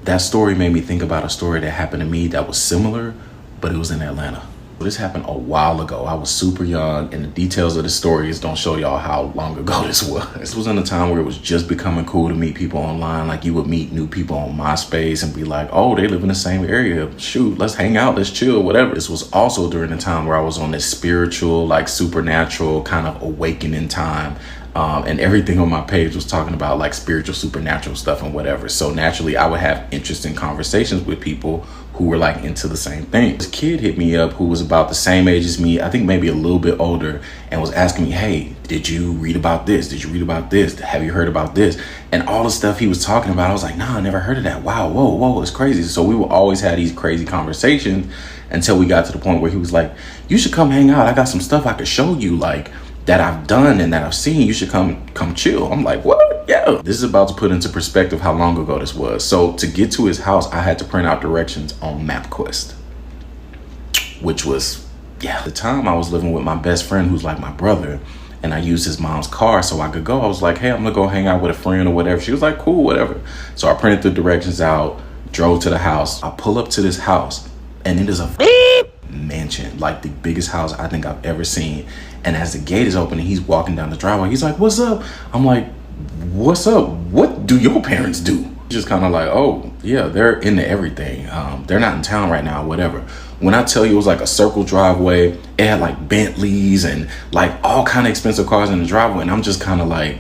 That story made me think about a story that happened to me that was similar, but it was in Atlanta. This happened a while ago. I was super young, and the details of the stories don't show y'all how long ago this was. This was in a time where it was just becoming cool to meet people online. Like, you would meet new people on MySpace and be like, oh, they live in the same area. Shoot, let's hang out, let's chill, whatever. This was also during the time where I was on this spiritual, like supernatural kind of awakening time. And everything on my page was talking about like spiritual, supernatural stuff and whatever. So naturally, I would have interesting conversations with people who were like into the same thing. This kid hit me up who was about the same age as me, I think maybe a little bit older, and was asking me, hey, did you read about this? Did you read about this? Have you heard about this? And all the stuff he was talking about, I was like, nah, I never heard of that. Wow, whoa, it's crazy. So we would always have these crazy conversations until we got to the point where he was like, you should come hang out. I got some stuff I could show you, like, that I've done and that I've seen. You should come chill. I'm like, what? Yeah. This is about to put into perspective how long ago this was. So to get to his house, I had to print out directions on MapQuest, which was, the time I was living with my best friend who's like my brother, and I used his mom's car so I could go. I was like, hey, I'm gonna go hang out with a friend or whatever. She was like, cool, whatever. So I printed the directions out, drove to the house. I pull up to this house, and it is a mansion, like the biggest house I think I've ever seen. And as the gate is open and he's walking down the driveway, he's like, what's up? I'm like, what's up? What do your parents do? Just kind of like, oh yeah, they're into everything. They're not in town right now, whatever. When I tell you it was like a circle driveway, it had like Bentleys and like all kind of expensive cars in the driveway. And I'm just kind of like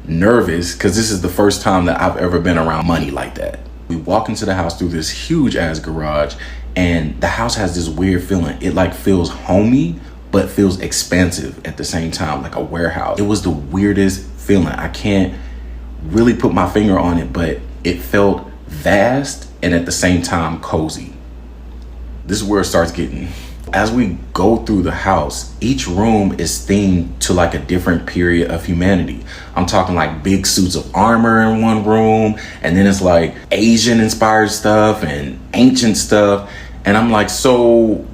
nervous because this is the first time that I've ever been around money like that. We walk into the house through this huge ass garage, and the house has this weird feeling. It like feels homey, but feels expansive at the same time, like a warehouse. It was the weirdest feeling. I can't really put my finger on it, but it felt vast and at the same time cozy. This is where it starts getting. As we go through the house, each room is themed to like a different period of humanity. I'm talking like big suits of armor in one room, and then it's like Asian inspired stuff and ancient stuff. And I'm like, so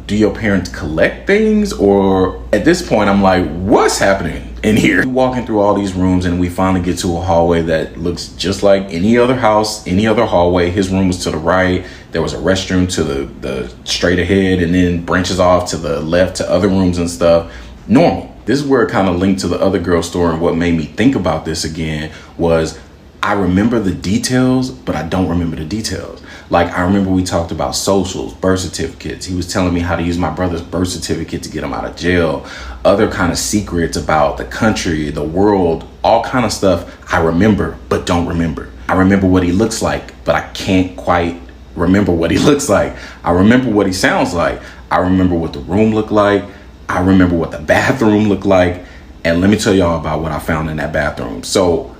do your parents collect things? Or at this point, I'm like, what's happening in here? We're walking through all these rooms, and we finally get to a hallway that looks just like any other house, any other hallway. His room was to the right. There was a restroom to the straight ahead, and then branches off to the left to other rooms and stuff. Normal. This is where it kind of linked to the other girl story. And what made me think about this again was I remember the details, but I don't remember the details. Like, I remember we talked about socials, birth certificates. He was telling me how to use my brother's birth certificate to get him out of jail. Other kind of secrets about the country, the world, all kind of stuff I remember, but don't remember. I remember what he looks like, but I can't quite remember what he looks like. I remember what he sounds like. I remember what the room looked like. I remember what the bathroom looked like. And let me tell y'all about what I found in that bathroom. So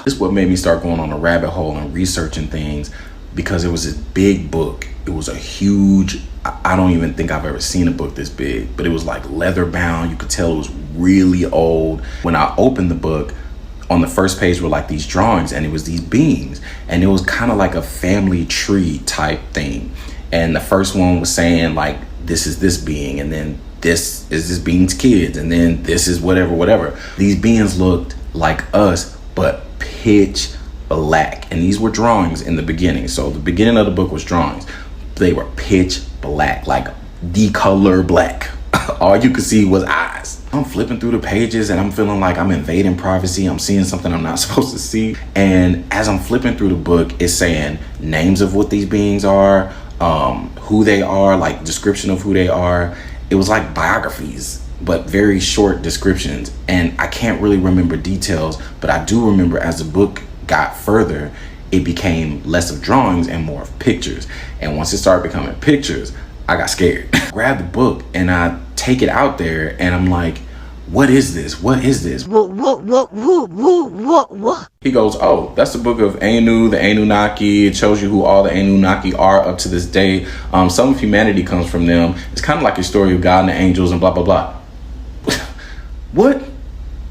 this is what made me start going on a rabbit hole and researching things, because it was this big book. It was a huge, I don't even think I've ever seen a book this big, but it was like leather bound. You could tell it was really old. When I opened the book, on the first page were like these drawings, and it was these beings, and it was kind of like a family tree type thing. And the first one was saying like, this is this being, and then this is this being's kids, and then this is whatever. These beings looked like us, but pitch black. And these were drawings in the beginning. So the beginning of the book was drawings. They were pitch black, like the color black. All you could see was eyes. I'm flipping through the pages and I'm feeling like I'm invading privacy. I'm seeing something I'm not supposed to see. And as I'm flipping through the book, it's saying names of what these beings are, who they are, like description of who they are. It was like biographies, but very short descriptions. And I can't really remember details, but I do remember as the book got further, it became less of drawings and more of pictures. And once it started becoming pictures, I got scared. Grab the book and I take it out there and I'm like, what is this? What is this? He goes, oh, that's the book of Anu, the Anunnaki. It shows you who all the Anunnaki are up to this day. Some of humanity comes from them. It's kind of like a story of God and the angels and blah, blah, blah. What?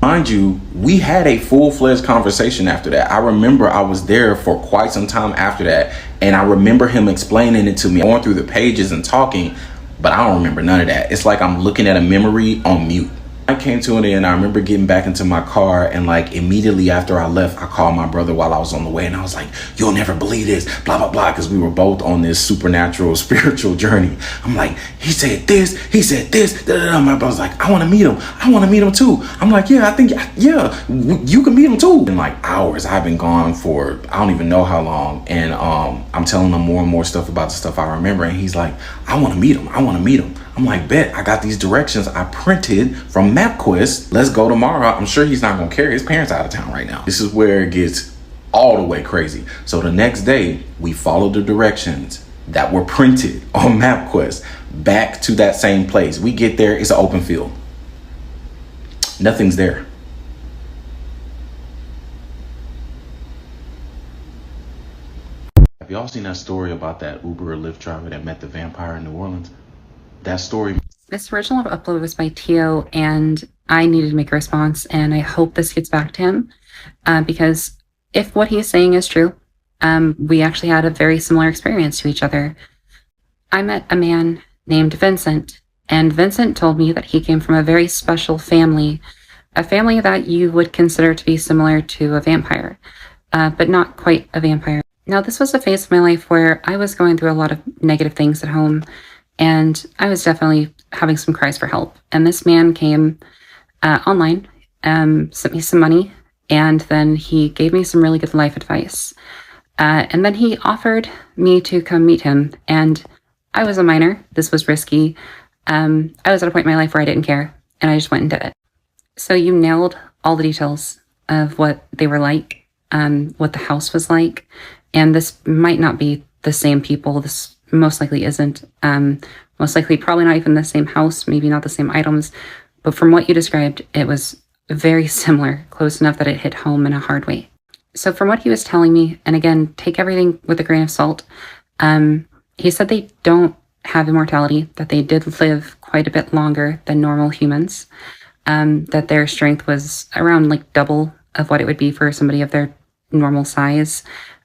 Mind you, we had a full-fledged conversation after that. I remember I was there for quite some time after that, and I remember him explaining it to me, going through the pages and talking, but I don't remember none of that. It's like I'm looking at a memory on mute. I came to it and I remember getting back into my car, and like immediately after I left, I called my brother while I was on the way and I was like, you'll never believe this, blah, blah, blah, because we were both on this supernatural spiritual journey. I'm like, he said this, da, da, da. My brother's like, I want to meet him. I want to meet him too. I'm like, yeah, I think, yeah, you can meet him too. In like hours, I've been gone for, I don't even know how long. And I'm telling him more and more stuff about the stuff I remember. And he's like, I want to meet him. I want to meet him. I'm like, bet, I got these directions I printed from MapQuest. Let's go tomorrow. I'm sure he's not gonna carry his parents out of town right now. This is where it gets all the way crazy. So the next day, we followed the directions that were printed on MapQuest back to that same place. We get there, it's an open field. Nothing's there. Have y'all seen that story about that Uber or Lyft driver that met the vampire in New Orleans? That story. This original upload was by Tio, and I needed to make a response, and I hope this gets back to him, because if what he's saying is true, we actually had a very similar experience to each other. I met a man named Vincent, and Vincent told me that he came from a very special family, a family that you would consider to be similar to a vampire, but not quite a vampire. Now, this was a phase of my life where I was going through a lot of negative things at home, and I was definitely having some cries for help. And this man came online, sent me some money, and then he gave me some really good life advice. And then he offered me to come meet him. And I was a minor. This was risky. I was at a point in my life where I didn't care, and I just went and did it. So you nailed all the details of what they were like, what the house was like. And this might not be the same people. This most likely isn't. Most likely probably not even the same house, maybe not the same items. But from what you described, it was very similar, close enough that it hit home in a hard way. So from what he was telling me, and again, take everything with a grain of salt, he said they don't have immortality, that they did live quite a bit longer than normal humans, that their strength was around like double of what it would be for somebody of their normal size.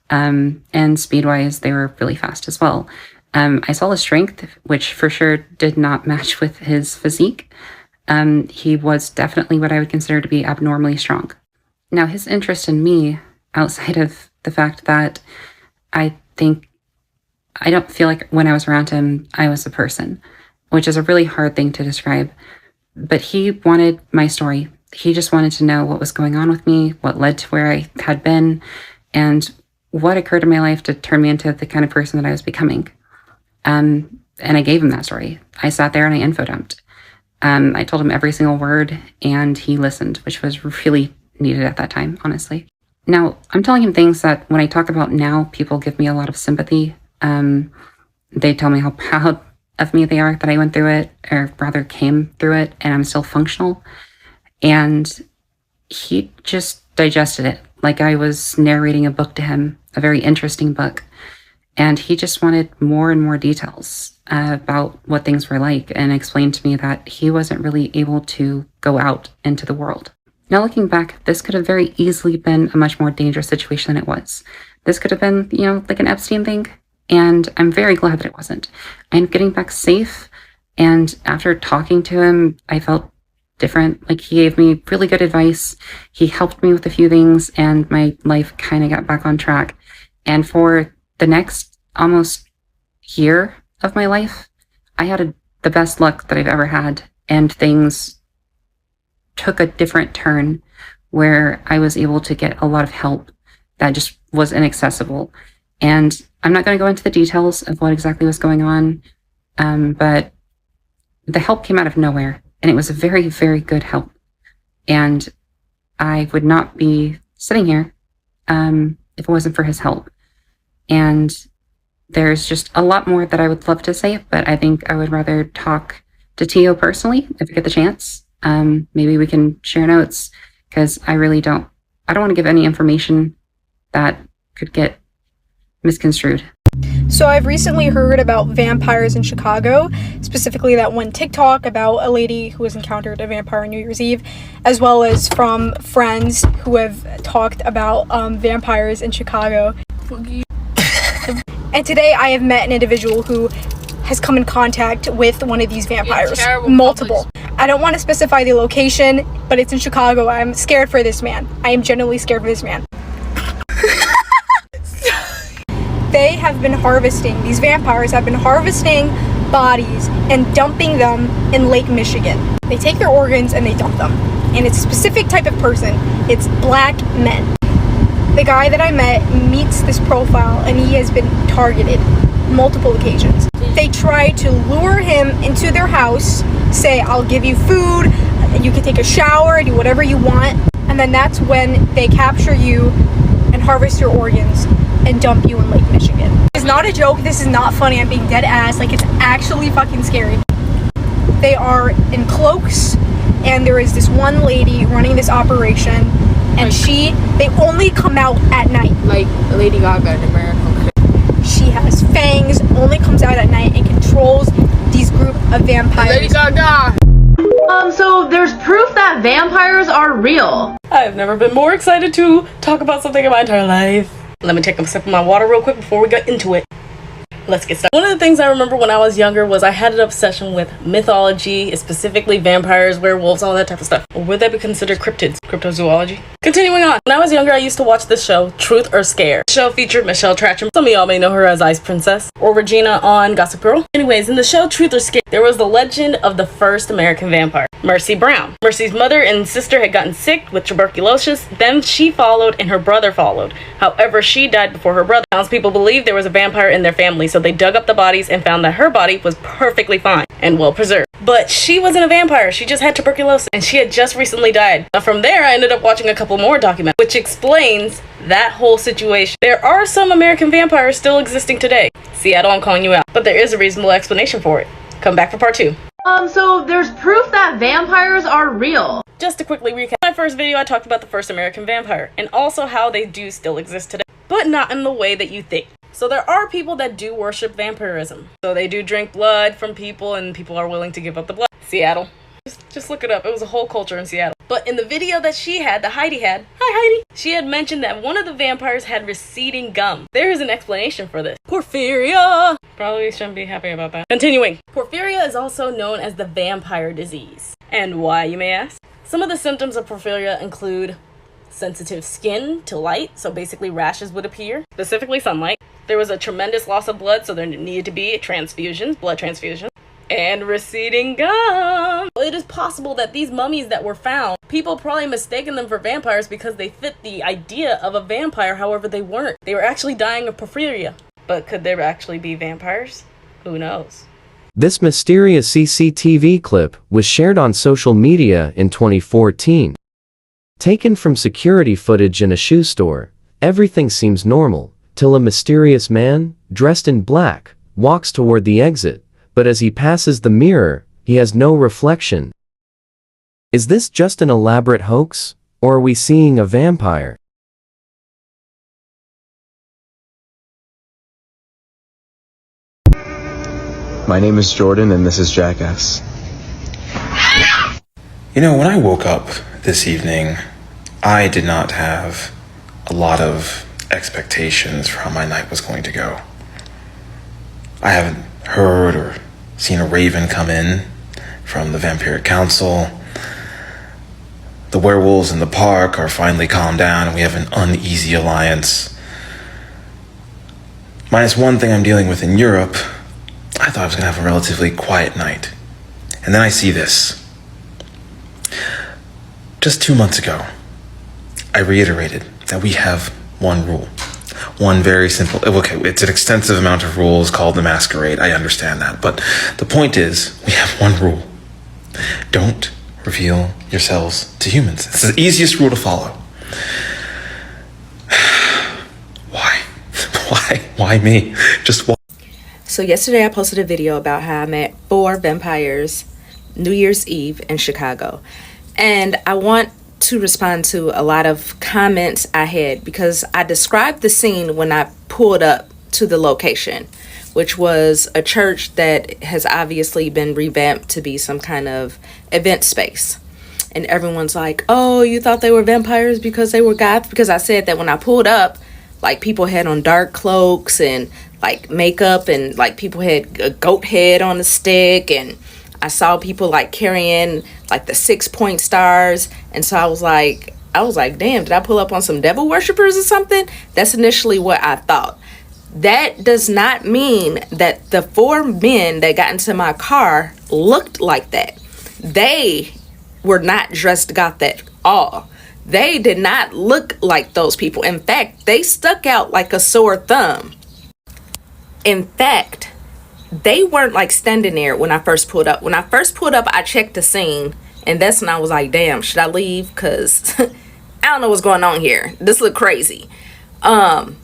And speed-wise, they were really fast as well. I saw his strength, which for sure did not match with his physique. He was definitely what I would consider to be abnormally strong. Now, his interest in me, outside of the fact that I don't feel like when I was around him, I was a person, which is a really hard thing to describe. But he wanted my story. He just wanted to know what was going on with me, what led to where I had been, and what occurred in my life to turn me into the kind of person that I was becoming. And I gave him that story. I sat there and I info dumped. I told him every single word, and he listened, which was really needed at that time, honestly. Now, I'm telling him things that when I talk about now, people give me a lot of sympathy. They tell me how proud of me they are that I went through it, or rather came through it, and I'm still functional. And he just digested it like I was narrating a book to him, a very interesting book. And he just wanted more and more details about what things were like, and explained to me that he wasn't really able to go out into the world. Now, looking back, this could have very easily been a much more dangerous situation than it was. This could have been, like an Epstein thing, and I'm very glad that it wasn't. I'm getting back safe, and after talking to him, I felt different. Like, he gave me really good advice. He helped me with a few things, and my life kind of got back on track. And for the next almost year of my life, I had the best luck that I've ever had, and things took a different turn where I was able to get a lot of help that just was inaccessible. And I'm not going to go into the details of what exactly was going on, but the help came out of nowhere, and it was a very, very good help. And I would not be sitting here if it wasn't for his help. And There's just a lot more that I would love to say, but I think I would rather talk to Tio personally if I get the chance. Maybe we can share notes, because I don't want to give any information that could get misconstrued. So I've recently heard about vampires in Chicago, specifically that one TikTok about a lady who has encountered a vampire on New Year's Eve, as well as from friends who have talked about vampires in Chicago. And today I have met an individual who has come in contact with one of these vampires. Multiple. I don't want to specify the location, but it's in Chicago. I'm scared for this man. I am genuinely scared for this man. They have been harvesting, these vampires have been harvesting bodies and dumping them in Lake Michigan. They take their organs and they dump them. And it's a specific type of person. It's black men. The guy that I met meets this profile and he has been targeted multiple occasions. They try to lure him into their house, say, I'll give you food, you can take a shower, do whatever you want. And then that's when they capture you and harvest your organs and dump you in Lake Michigan. It's not a joke, this is not funny, I'm being dead ass, like it's actually fucking scary. They are in cloaks, and there is this one lady running this operation, and they only come out at night. Like Lady Gaga in America. She has fangs, only comes out at night, and controls these group of vampires. Lady Gaga! So there's proof that vampires are real. I've never been more excited to talk about something in my entire life. Let me take a sip of my water real quick before we get into it. Let's get started. One of the things I remember when I was younger was I had an obsession with mythology, specifically vampires, werewolves, all that type of stuff. Or would that be considered cryptids? Cryptozoology? Continuing on. When I was younger, I used to watch this show, Truth or Scare. The show featured Michelle Tracham. Some of y'all may know her as Ice Princess, or Regina on Gossip Girl. Anyways, in the show Truth or Scare, there was the legend of the first American vampire, Mercy Brown. Mercy's mother and sister had gotten sick with tuberculosis, then she followed and her brother followed. However, she died before her brother. Townspeople believed there was a vampire in their family, so they dug up the bodies and found that her body was perfectly fine and well preserved. But she wasn't a vampire, she just had tuberculosis and she had just recently died. Now from there I ended up watching a couple more documentaries, which explains that whole situation. There are some American vampires still existing today. Seattle, I'm calling you out, but there is a reasonable explanation for it. Come back for part 2. So there's proof that vampires are real. Just to quickly recap, in my first video I talked about the first American vampire and also how they do still exist today, but not in the way that you think. So there are people that do worship vampirism. So they do drink blood from people and people are willing to give up the blood. Seattle. Just look it up. It was a whole culture in Seattle. But in the video that Heidi had, hi Heidi, she had mentioned that one of the vampires had receding gum. There is an explanation for this. Porphyria! Probably shouldn't be happy about that. Continuing. Porphyria is also known as the vampire disease. And why, you may ask? Some of the symptoms of porphyria include sensitive skin to light, so basically rashes would appear, specifically sunlight. There was a tremendous loss of blood, so there needed to be transfusions, blood transfusions, and receding gum. It is possible that these mummies that were found, people probably mistaken them for vampires because they fit the idea of a vampire, however they weren't. They were actually dying of porphyria. But could there actually be vampires? Who knows? This mysterious CCTV clip was shared on social media in 2014. Taken from security footage in a shoe store, everything seems normal, till a mysterious man, dressed in black, walks toward the exit, but as he passes the mirror, he has no reflection. Is this just an elaborate hoax, or are we seeing a vampire? My name is Jordan and this is Jackass. You know, when I woke up this evening, I did not have a lot of expectations for how my night was going to go. I haven't heard or seen a raven come in from the Vampiric Council. The werewolves in the park are finally calmed down and we have an uneasy alliance. Minus one thing I'm dealing with in Europe, I thought I was going to have a relatively quiet night. And then I see this. Just 2 months ago, I reiterated that we have one rule. One very simple, okay, it's an extensive amount of rules called the masquerade, I understand that. But the point is, we have one rule. Don't reveal yourselves to humans. It's the easiest rule to follow. Why? Why me? Just why? So yesterday I posted a video about how I met 4 vampires New Year's Eve in Chicago. And I want to respond to a lot of comments I had because I described the scene when I pulled up to the location, which was a church that has obviously been revamped to be some kind of event space. And everyone's like, oh, you thought they were vampires because they were goth? Because I said that when I pulled up, like, people had on dark cloaks and like makeup, and like people had a goat head on a stick, and I saw people like carrying like the 6-point stars. And so I was like, damn, did I pull up on some devil worshippers or something? That's initially what I thought. That does not mean that the 4 men that got into my car looked like that. They were not dressed goth at all. They did not look like those people. In fact, they stuck out like a sore thumb. In fact, they weren't like standing there when I first pulled up. When I first pulled up, I checked the scene, and that's when I was like, damn, should I leave? Because I don't know what's going on here. This looked crazy. But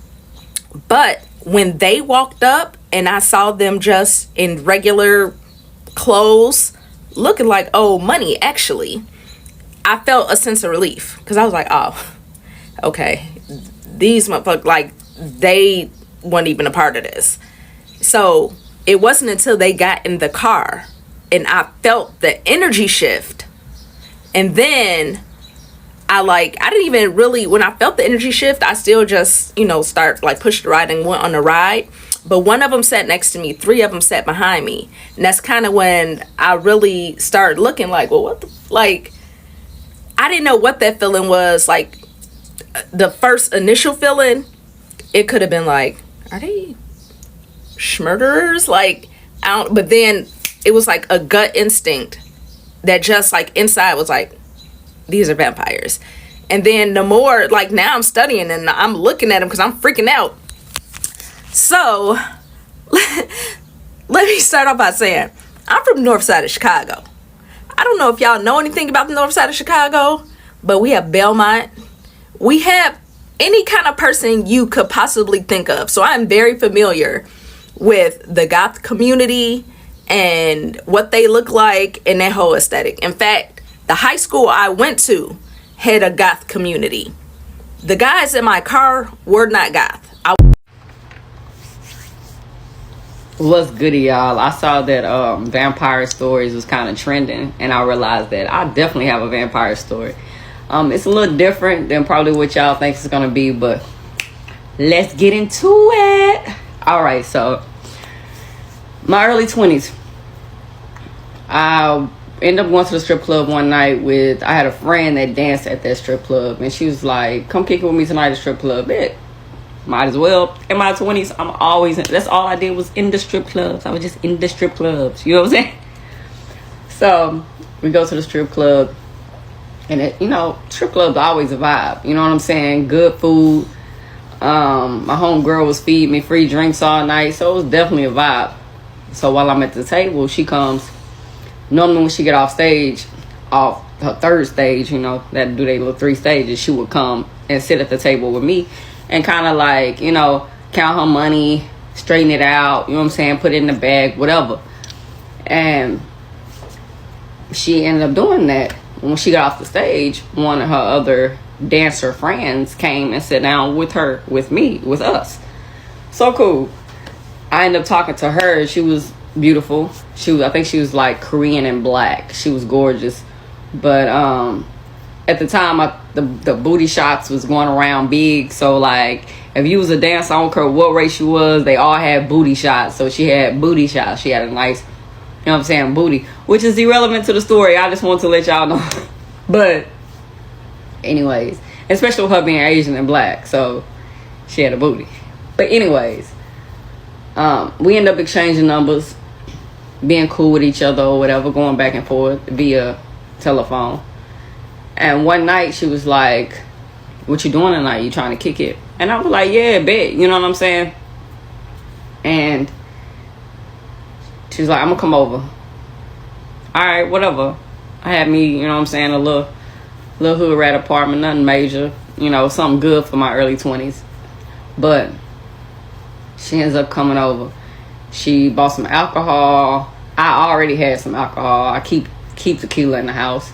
when they walked up and I saw them just in regular clothes, looking like old money, actually, I felt a sense of relief. Because I was like, oh, okay, these motherfuckers, like, they weren't even a part of this. So it wasn't until they got in the car and I felt the energy shift, and then I didn't even really, when I felt the energy shift, I still just, start like pushed the ride and went on the ride. But one of them sat next to me, 3 of them sat behind me, and that's kind of when I really started looking like, well, what the, like, I didn't know what that feeling was. Like, the first initial feeling, it could have been like, are they schmurderers? Like, I don't, but then it was like a gut instinct that just like inside was like, these are vampires. And then the more, like, now I'm studying and I'm looking at them because I'm freaking out. So let me start off by saying I'm from the north side of Chicago. I don't know if y'all know anything about the north side of Chicago, but we have Belmont. We have any kind of person you could possibly think of. So I'm very familiar with the goth community and what they look like and their whole aesthetic. In fact, the high school I went to had a goth community. The guys in my car were not goth. What's goody, y'all? I saw that vampire stories was kind of trending, and I realized that I definitely have a vampire story. It's a little different than probably what y'all think it's gonna be, but let's get into it. All right, so my early 20s, I ended up going to the strip club one night I had a friend that danced at that strip club, and she was like, come kick it with me tonight at the strip club. Might as well. In my 20s, I'm always that's all I did was in the strip clubs. I was just in the strip clubs. You know what I'm saying? So we go to the strip club, and strip clubs are always a vibe. You know what I'm saying? Good food. My homegirl was feeding me free drinks all night, so it was definitely a vibe. So while I'm at the table, she comes. Normally when she get off stage, off her third stage, that do they little 3 stages, she would come and sit at the table with me and kind of like, count her money, straighten it out, you know what I'm saying, put it in the bag, whatever. And she ended up doing that. When she got off the stage, one of her other dancer friends came and sat down with her, with me, with us. So cool. I ended up talking to her. She was beautiful. I think she was like Korean and black. She was gorgeous. But at the time, the booty shots was going around big. So like, if you was a dancer, I don't care what race you was, they all had booty shots. So she had booty shots. She had a nice, you know what I'm saying, booty, which is irrelevant to the story. I just want to let y'all know. But anyways, especially with her being Asian and black, so she had a booty. But anyways, we end up exchanging numbers, being cool with each other or whatever, going back and forth via telephone. And one night she was like, what you doing tonight? You trying to kick it? And I was like, yeah, bet. You know what I'm saying? And she was like, I'm gonna come over. All right, whatever. I had me, you know what I'm saying, a little hood rat apartment, nothing major, something good for my early 20s. But she ends up coming over, She bought some alcohol. I already had some alcohol. I keep tequila in the house,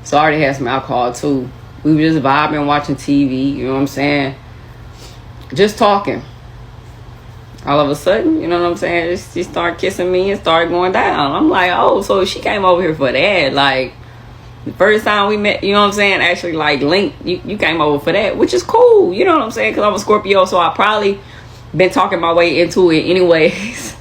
so I already had some alcohol too. We were just vibing, watching TV. You know what I'm saying? Just talking. All of a sudden, you know what I'm saying? She started kissing me and started going down. I'm like, oh, so she came over here for that. Like, the first time we met, you know what I'm saying? Actually, like, linked. You came over for that, which is cool. You know what I'm saying? Because I'm a Scorpio, so I probably been talking my way into it anyways.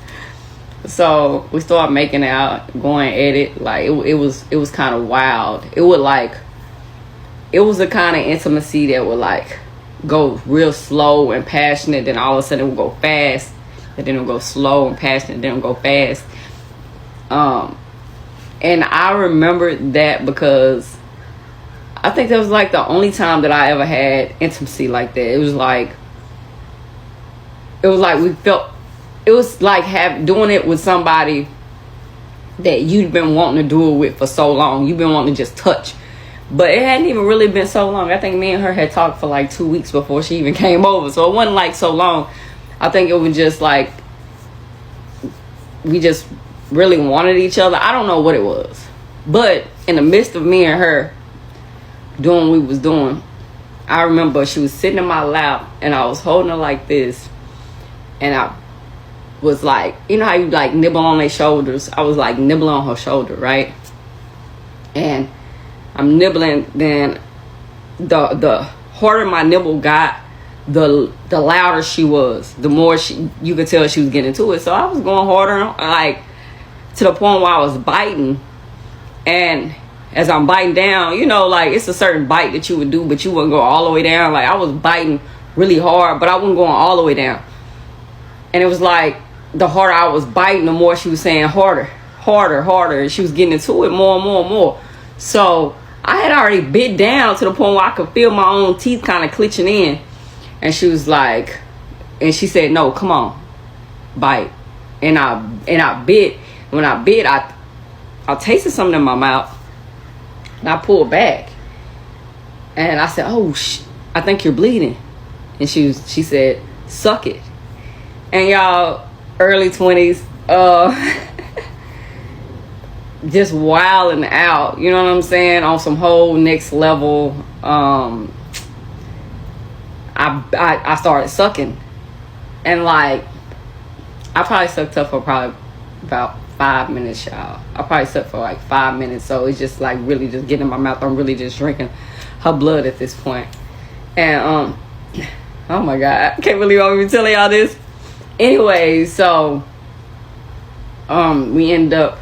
So we started making out, going at it. Like, it was kind of wild. It was a kind of intimacy that would, like, go real slow and passionate, then all of a sudden it would go fast, and then it would go slow and passionate, then it would go fast. And I remember that because I think that was like the only time that I ever had intimacy like that. It was like we felt, it was like doing it with somebody that you'd been wanting to do it with for so long. You've been wanting to just touch. But it hadn't even really been so long. I think me and her had talked for like 2 weeks before she even came over. So it wasn't like so long. I think it was just like we just really wanted each other. I don't know what it was. But in the midst of me and her doing what we was doing, I remember she was sitting in my lap and I was holding her like this. And I was like, you know how you like nibble on their shoulders? I was like nibbling on her shoulder, right? And I'm nibbling, then the harder my nibble got, the louder she was, the more you could tell she was getting to it. So I was going harder, like to the point where I was biting. And as I'm biting down, you know, like it's a certain bite that you would do, but you wouldn't go all the way down. Like I was biting really hard, but I wasn't going all the way down. And it was like the harder I was biting, the more she was saying harder, harder, harder. And she was getting into it more and more and more. So I had already bit down to the point where I could feel my own teeth kind of clenching in. And she was like, and she said, no, come on, bite. And I bit. When I bit, I tasted something in my mouth. And I pulled back. And I said, oh, I think you're bleeding. And she said, suck it. And y'all, early 20s, just wilding out, you know what I'm saying, on some whole next level. I started sucking, and like I probably sucked up for probably about 5 minutes, y'all. I probably sucked for like 5 minutes, so it's just like really just getting in my mouth. I'm really just drinking her blood at this point. And oh my god, I can't believe I'm even telling y'all this. Anyway, so we end up,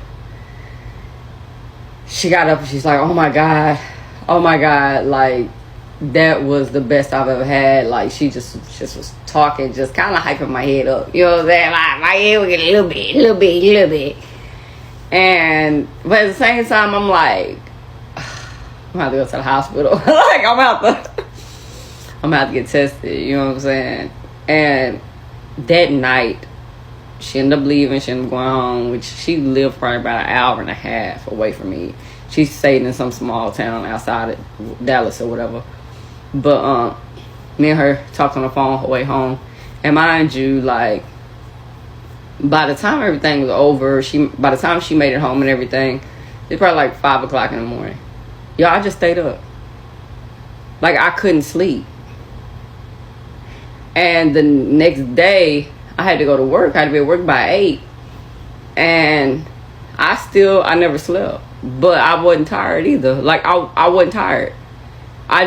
she got up and she's like, oh my god, like that was the best I've ever had. Like she just was talking, just kind of hyping my head up, you know what I'm saying? Like my head would get a little bit. And but at the same time, I'm like, I'm gonna have to go to the hospital. Like I'm gonna have to get tested, you know what I'm saying? And that night she ended up leaving. She ended up going home, which she lived probably about an hour and a half away from me. She stayed in some small town outside of Dallas or whatever. But me and her talked on the phone her way home. And mind you, like by the time everything was over, by the time she made it home and everything, it's probably like 5 o'clock in the morning. Y'all, I just stayed up. Like I couldn't sleep. And the next day I had to go to work. I had to be at work by 8. And I never slept. But I wasn't tired either. Like I wasn't tired. I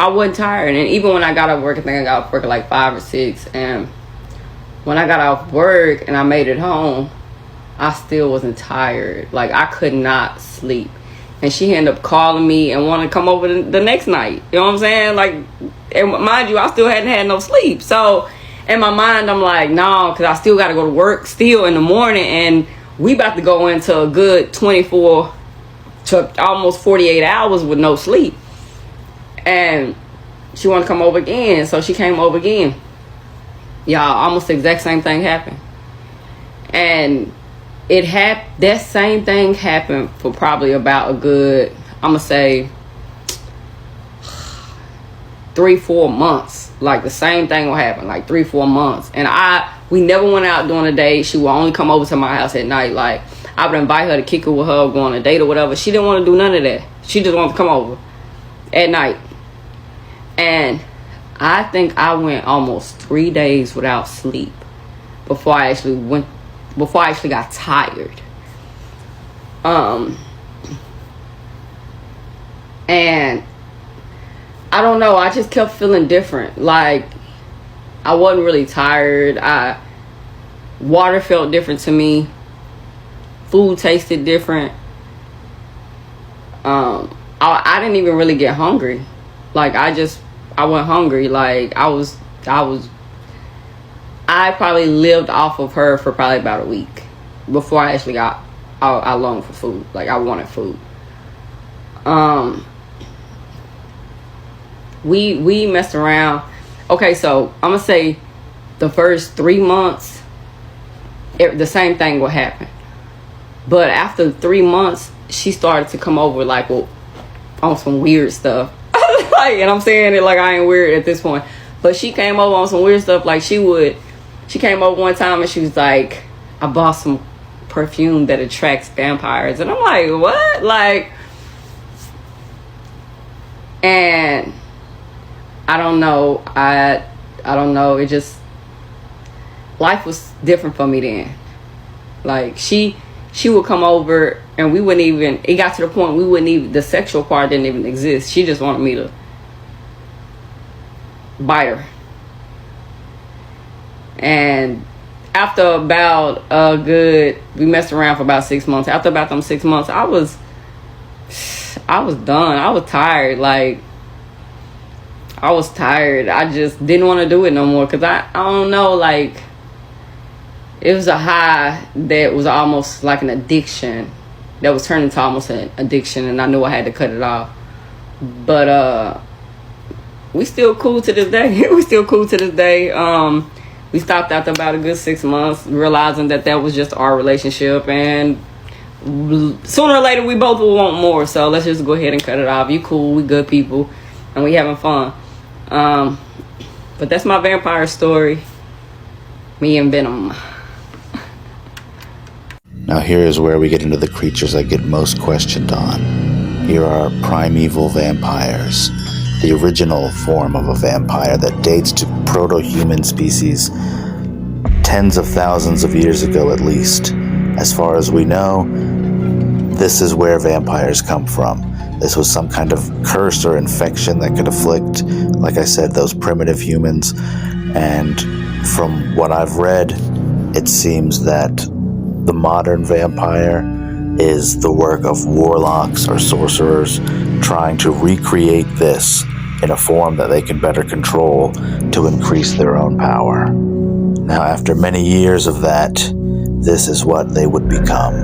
wasn't tired. And even when I got off work, I think I got off work at like 5 or 6. And when I got off work and I made it home, I still wasn't tired. Like I could not sleep. And she ended up calling me and wanted to come over the next night. You know what I'm saying? Like, and mind you, I still hadn't had no sleep. So in my mind, I'm like, no, because I still got to go to work still in the morning. And we about to go into a good 24 to almost 48 hours with no sleep. And she wanted to come over again. So she came over again. Y'all, almost the exact same thing happened. And that same thing happened for probably about a good, I'm gonna say 3-4 months. Like the same thing will happen, like 3-4 months. And We never went out doing a date. She would only come over to my house at night. Like, I would invite her to kick it with her, go on a date or whatever. She didn't want to do none of that. She just wanted to come over at night. And I think I went almost 3 days without sleep before I actually got tired. And I don't know, I just kept feeling different. Like, I wasn't really tired. Water felt different to me. Food tasted different. I didn't even really get hungry. Like, I went hungry. Like, I probably lived off of her for probably about a week before I actually I longed for food. Like, I wanted food. We messed around. Okay, so I'm gonna say the first 3 months, the same thing would happen. But after 3 months, she started to come over like, well, on some weird stuff. Like, and I'm saying it like I ain't weird at this point. But she came over on some weird stuff. Like, she came over one time and she was like, I bought some perfume that attracts vampires. And I'm like, what? Like, and I don't know. I don't know. It just, life was different for me then. Like, she would come over and we wouldn't even, it got to the point the sexual part didn't even exist. She just wanted me to bite her. And after about we messed around for about 6 months. After about them 6 months, I was done. I was tired. Like, I was tired. I just didn't want to do it no more. Because I don't know, like, it was a high that was almost like an addiction. That was turned into almost an addiction. And I knew I had to cut it off. But we still cool to this day. We still cool to this day. We stopped after about a good 6 months, realizing that was just our relationship. And sooner or later, we both will want more. So let's just go ahead and cut it off. You cool. We good people. And we having fun. But that's my vampire story. Me and Venom. Now here is where we get into the creatures I get most questioned on. Here are primeval vampires, the original form of a vampire that dates to proto-human species tens of thousands of years ago at least. As far as we know, this is where vampires come from. This was some kind of curse or infection that could afflict, like I said, those primitive humans. And from what I've read, it seems that the modern vampire is the work of warlocks or sorcerers trying to recreate this in a form that they can better control to increase their own power. Now, after many years of that, this is what they would become.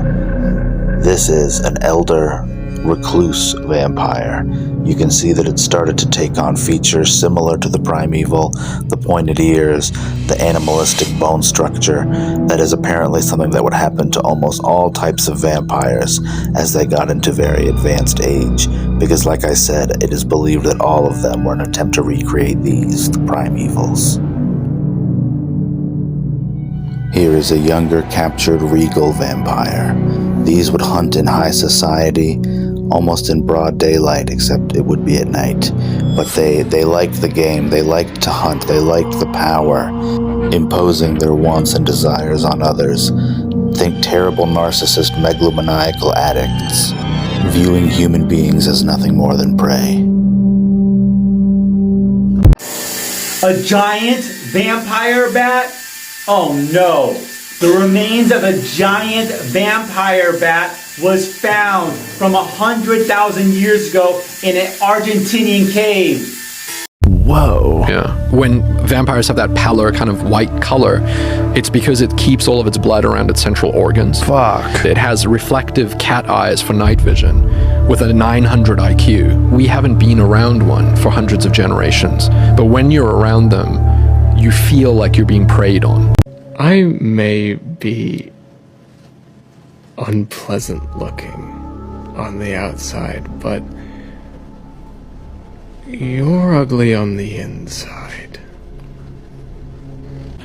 This is an elder recluse vampire. You can see that it started to take on features similar to the primeval, the pointed ears, the animalistic bone structure. That is apparently something that would happen to almost all types of vampires as they got into very advanced age, because like I said, it is believed that all of them were an attempt to recreate these, the primevals. Here is a younger captured regal vampire. These would hunt in high society, almost in broad daylight, except it would be at night. But they liked the game, they liked to hunt, they liked the power, imposing their wants and desires on others. Think terrible narcissist megalomaniacal addicts, viewing human beings as nothing more than prey. A giant vampire bat? Oh no. The remains of a giant vampire bat was found from 100,000 years ago in an Argentinian cave. Whoa. Yeah. When vampires have that pallor, kind of white color, it's because it keeps all of its blood around its central organs. Fuck. It has reflective cat eyes for night vision with a 900 IQ. We haven't been around one for hundreds of generations, but when you're around them, you feel like you're being preyed on. I may be unpleasant looking on the outside, but you're ugly on the inside.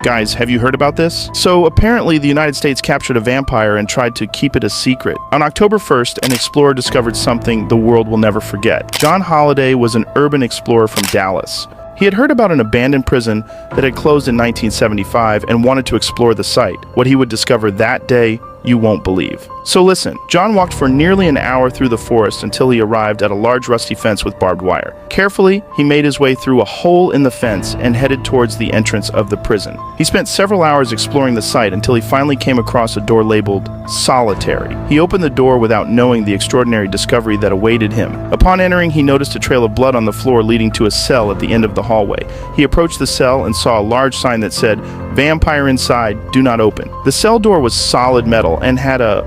Guys, have you heard about this? So apparently the United States captured a vampire and tried to keep it a secret. On October 1st, an explorer discovered something the world will never forget. John Holliday was an urban explorer from Dallas. He had heard about an abandoned prison that had closed in 1975 and wanted to explore the site. What he would discover that day, you won't believe. So listen, John walked for nearly an hour through the forest until he arrived at a large rusty fence with barbed wire. Carefully, he made his way through a hole in the fence and headed towards the entrance of the prison. He spent several hours exploring the site until he finally came across a door labeled Solitary. He opened the door without knowing the extraordinary discovery that awaited him. Upon entering, he noticed a trail of blood on the floor leading to a cell at the end of the hallway. He approached the cell and saw a large sign that said, "Vampire inside, do not open." The cell door was solid metal and had a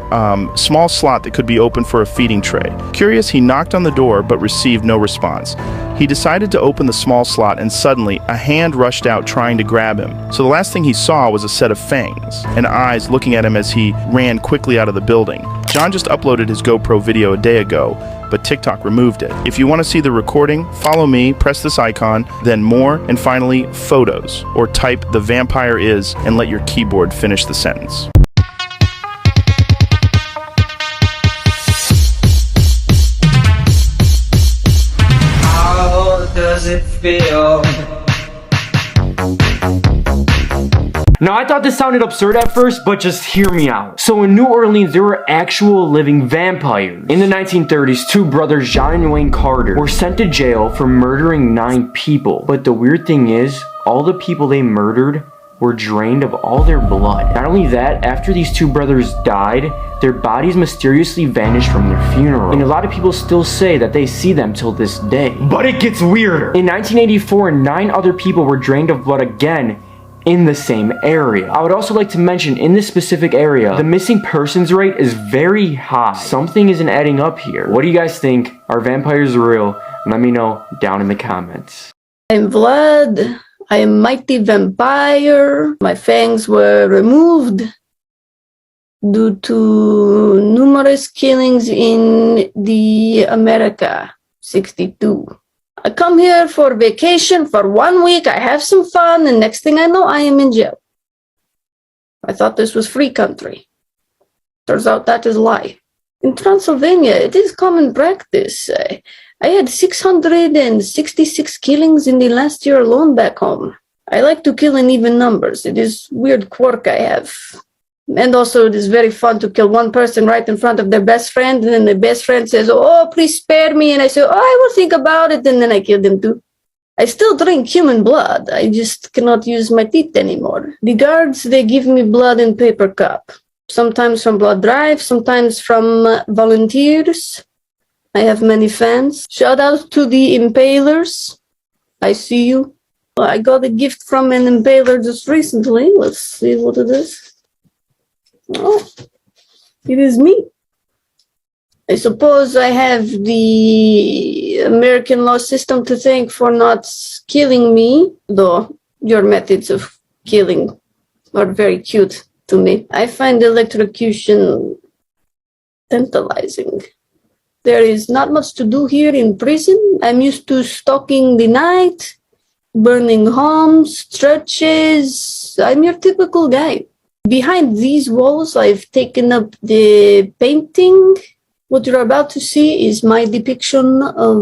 small slot that could be opened for a feeding tray. Curious, he knocked on the door but received no response. He decided to open the small slot and suddenly a hand rushed out trying to grab him. So the last thing he saw was a set of fangs and eyes looking at him as he ran quickly out of the building. John just uploaded his GoPro video a day ago, but TikTok removed it. If you want to see the recording, follow me, press this icon, then more, and finally photos, or type "the vampire is" and let your keyboard finish the sentence. How does it feel? Now, I thought this sounded absurd at first, but just hear me out. So in New Orleans, there were actual living vampires. In the 1930s, two brothers, John and Wayne Carter, were sent to jail for murdering 9 people. But the weird thing is, all the people they murdered were drained of all their blood. Not only that, after these two brothers died, their bodies mysteriously vanished from their funeral. And a lot of people still say that they see them till this day. But it gets weirder. In 1984, 9 other people were drained of blood again in the same area. I would also like to mention, in this specific area, the missing persons rate is very high. Something isn't adding up here. What do you guys think? Are vampires real? Let me know down in the comments. I'm Vlad. I am a mighty vampire. My fangs were removed due to numerous killings in the America 62. I come here for vacation for 1 week, I have some fun, and next thing I know, I am in jail. I thought this was free country. Turns out that is a lie. In Transylvania, it is common practice. I had 666 killings in the last year alone back home. I like to kill in even numbers. It is weird quirk I have. And also, it is very fun to kill one person right in front of their best friend, and then the best friend says, "Oh, please spare me," and I say, "Oh, I will think about it," and then I kill them too. I still drink human blood. I just cannot use my teeth anymore. The guards, they give me blood in paper cup. Sometimes from blood drive, sometimes from volunteers. I have many fans. Shout out to the impalers. I see you. I got a gift from an impaler just recently. Let's see what it is. Oh, it is me. I suppose I have the American law system to thank for not killing me, though your methods of killing are very cute to me. I find electrocution tantalizing. There is not much to do here in prison. I'm used to stalking the night, burning homes, churches. I'm your typical guy. Behind these walls, I've taken up the painting. What you're about to see is my depiction of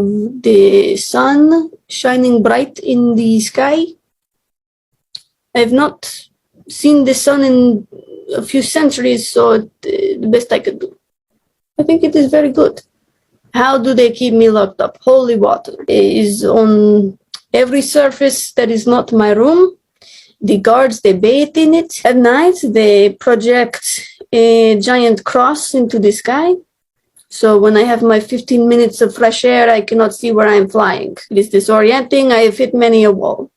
the sun shining bright in the sky. I've not seen the sun in a few centuries, so the best I could do. I think it is very good. How do they keep me locked up? Holy water is on every surface that is not my room. The guards, they bathe in it. At night, they project a giant cross into the sky. So when I have my 15 minutes of fresh air, I cannot see where I'm flying. It is disorienting. I have hit many a wall.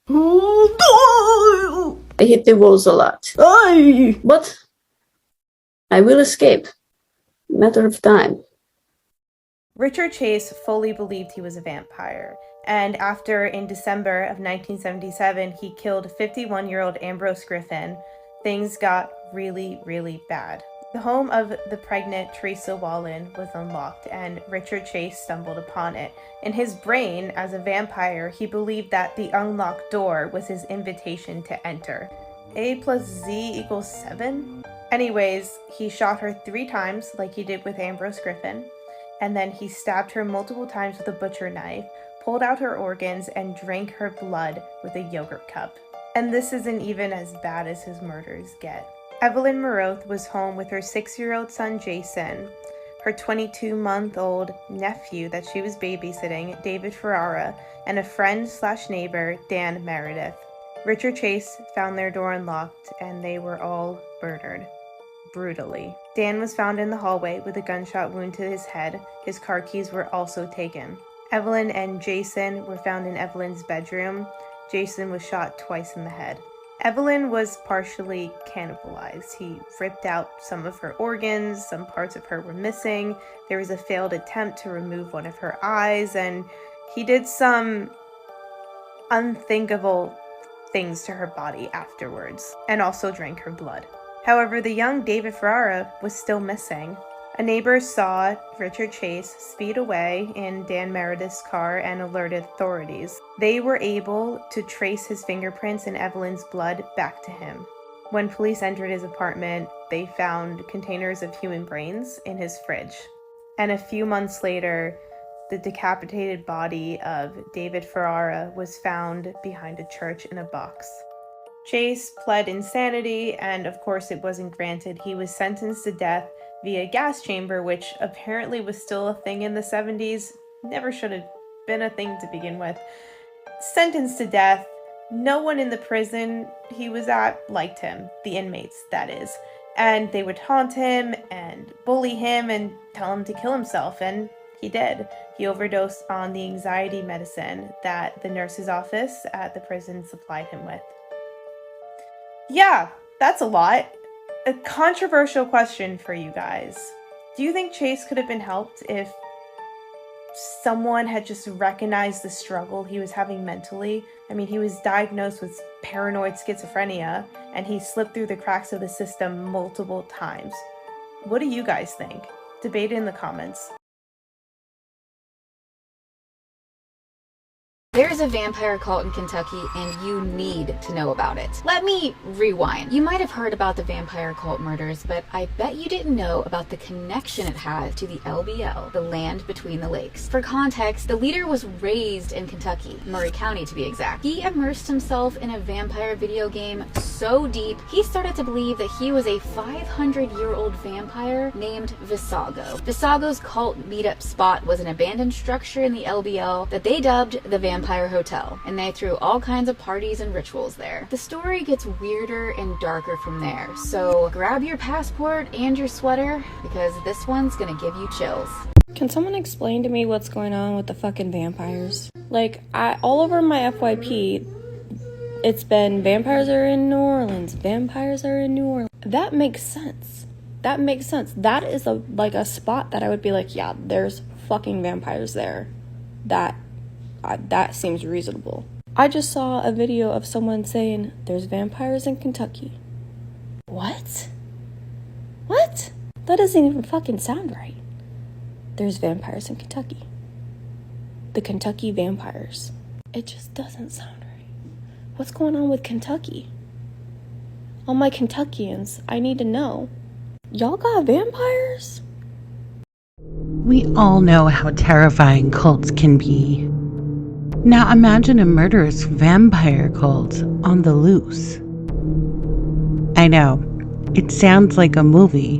I hit the walls a lot. But I will escape. Matter of time. Richard Chase fully believed he was a vampire, and after, in December of 1977, he killed 51-year-old Ambrose Griffin, things got really, really bad. The home of the pregnant Teresa Wallen was unlocked, and Richard Chase stumbled upon it. In his brain, as a vampire, he believed that the unlocked door was his invitation to enter. A plus Z equals 7? Anyways, he shot her 3 times like he did with Ambrose Griffin, and then he stabbed her multiple times with a butcher knife, pulled out her organs, and drank her blood with a yogurt cup. And this isn't even as bad as his murders get. Evelyn Maroth was home with her 6-year-old son Jason, her 22-month-old nephew that she was babysitting, David Ferrara, and a friend/neighbor, Dan Meredith. Richard Chase found their door unlocked, and they were all murdered. Brutally. Dan was found in the hallway with a gunshot wound to his head. His car keys were also taken. Evelyn and Jason were found in Evelyn's bedroom. Jason was shot twice in the head. Evelyn was partially cannibalized. He ripped out some of her organs, some parts of her were missing. There was a failed attempt to remove one of her eyes, and he did some unthinkable things to her body afterwards, and also drank her blood. However, the young David Ferrara was still missing. A neighbor saw Richard Chase speed away in Dan Meredith's car and alerted authorities. They were able to trace his fingerprints and Evelyn's blood back to him. When police entered his apartment, they found containers of human brains in his fridge. And a few months later, the decapitated body of David Ferrara was found behind a church in a box. Chase pled insanity, and of course it wasn't granted. He was sentenced to death via gas chamber, which apparently was still a thing in the 70s. Never should have been a thing to begin with. Sentenced to death. No one in the prison he was at liked him, the inmates, that is. And they would taunt him and bully him and tell him to kill himself, and he did. He overdosed on the anxiety medicine that the nurse's office at the prison supplied him with. Yeah, that's a lot. A controversial question for you guys. Do you think Chase could have been helped if someone had just recognized the struggle he was having mentally? I mean, he was diagnosed with paranoid schizophrenia, and he slipped through the cracks of the system multiple times. What do you guys think? Debate it in the comments. There's a vampire cult in Kentucky, and you need to know about it. Let me rewind. You might have heard about the vampire cult murders, but I bet you didn't know about the connection it has to the LBL, the land between the lakes. For context, the leader was raised in Kentucky, Murray County to be exact. He immersed himself in a vampire video game so deep, he started to believe that he was a 500-year-old vampire named Visago. Visago's cult meetup spot was an abandoned structure in the LBL that they dubbed the Vampire Hotel, and they threw all kinds of parties and rituals there. The story gets weirder and darker from there, so grab your passport and your sweater, because this one's gonna give you chills. Can someone explain to me what's going on with the fucking vampires? Like, all over my FYP, it's been vampires are in New Orleans, vampires are in New Orleans. That makes sense. That makes sense. That is a spot that I would be like, yeah, there's fucking vampires there. That seems reasonable. I just saw a video of someone saying there's vampires in Kentucky. What? What? That doesn't even fucking sound right. There's vampires in Kentucky. The Kentucky vampires. It just doesn't sound right. What's going on with Kentucky? All my Kentuckians, I need to know. Y'all got vampires? We all know how terrifying cults can be. Now imagine a murderous vampire cult on the loose. I know, it sounds like a movie,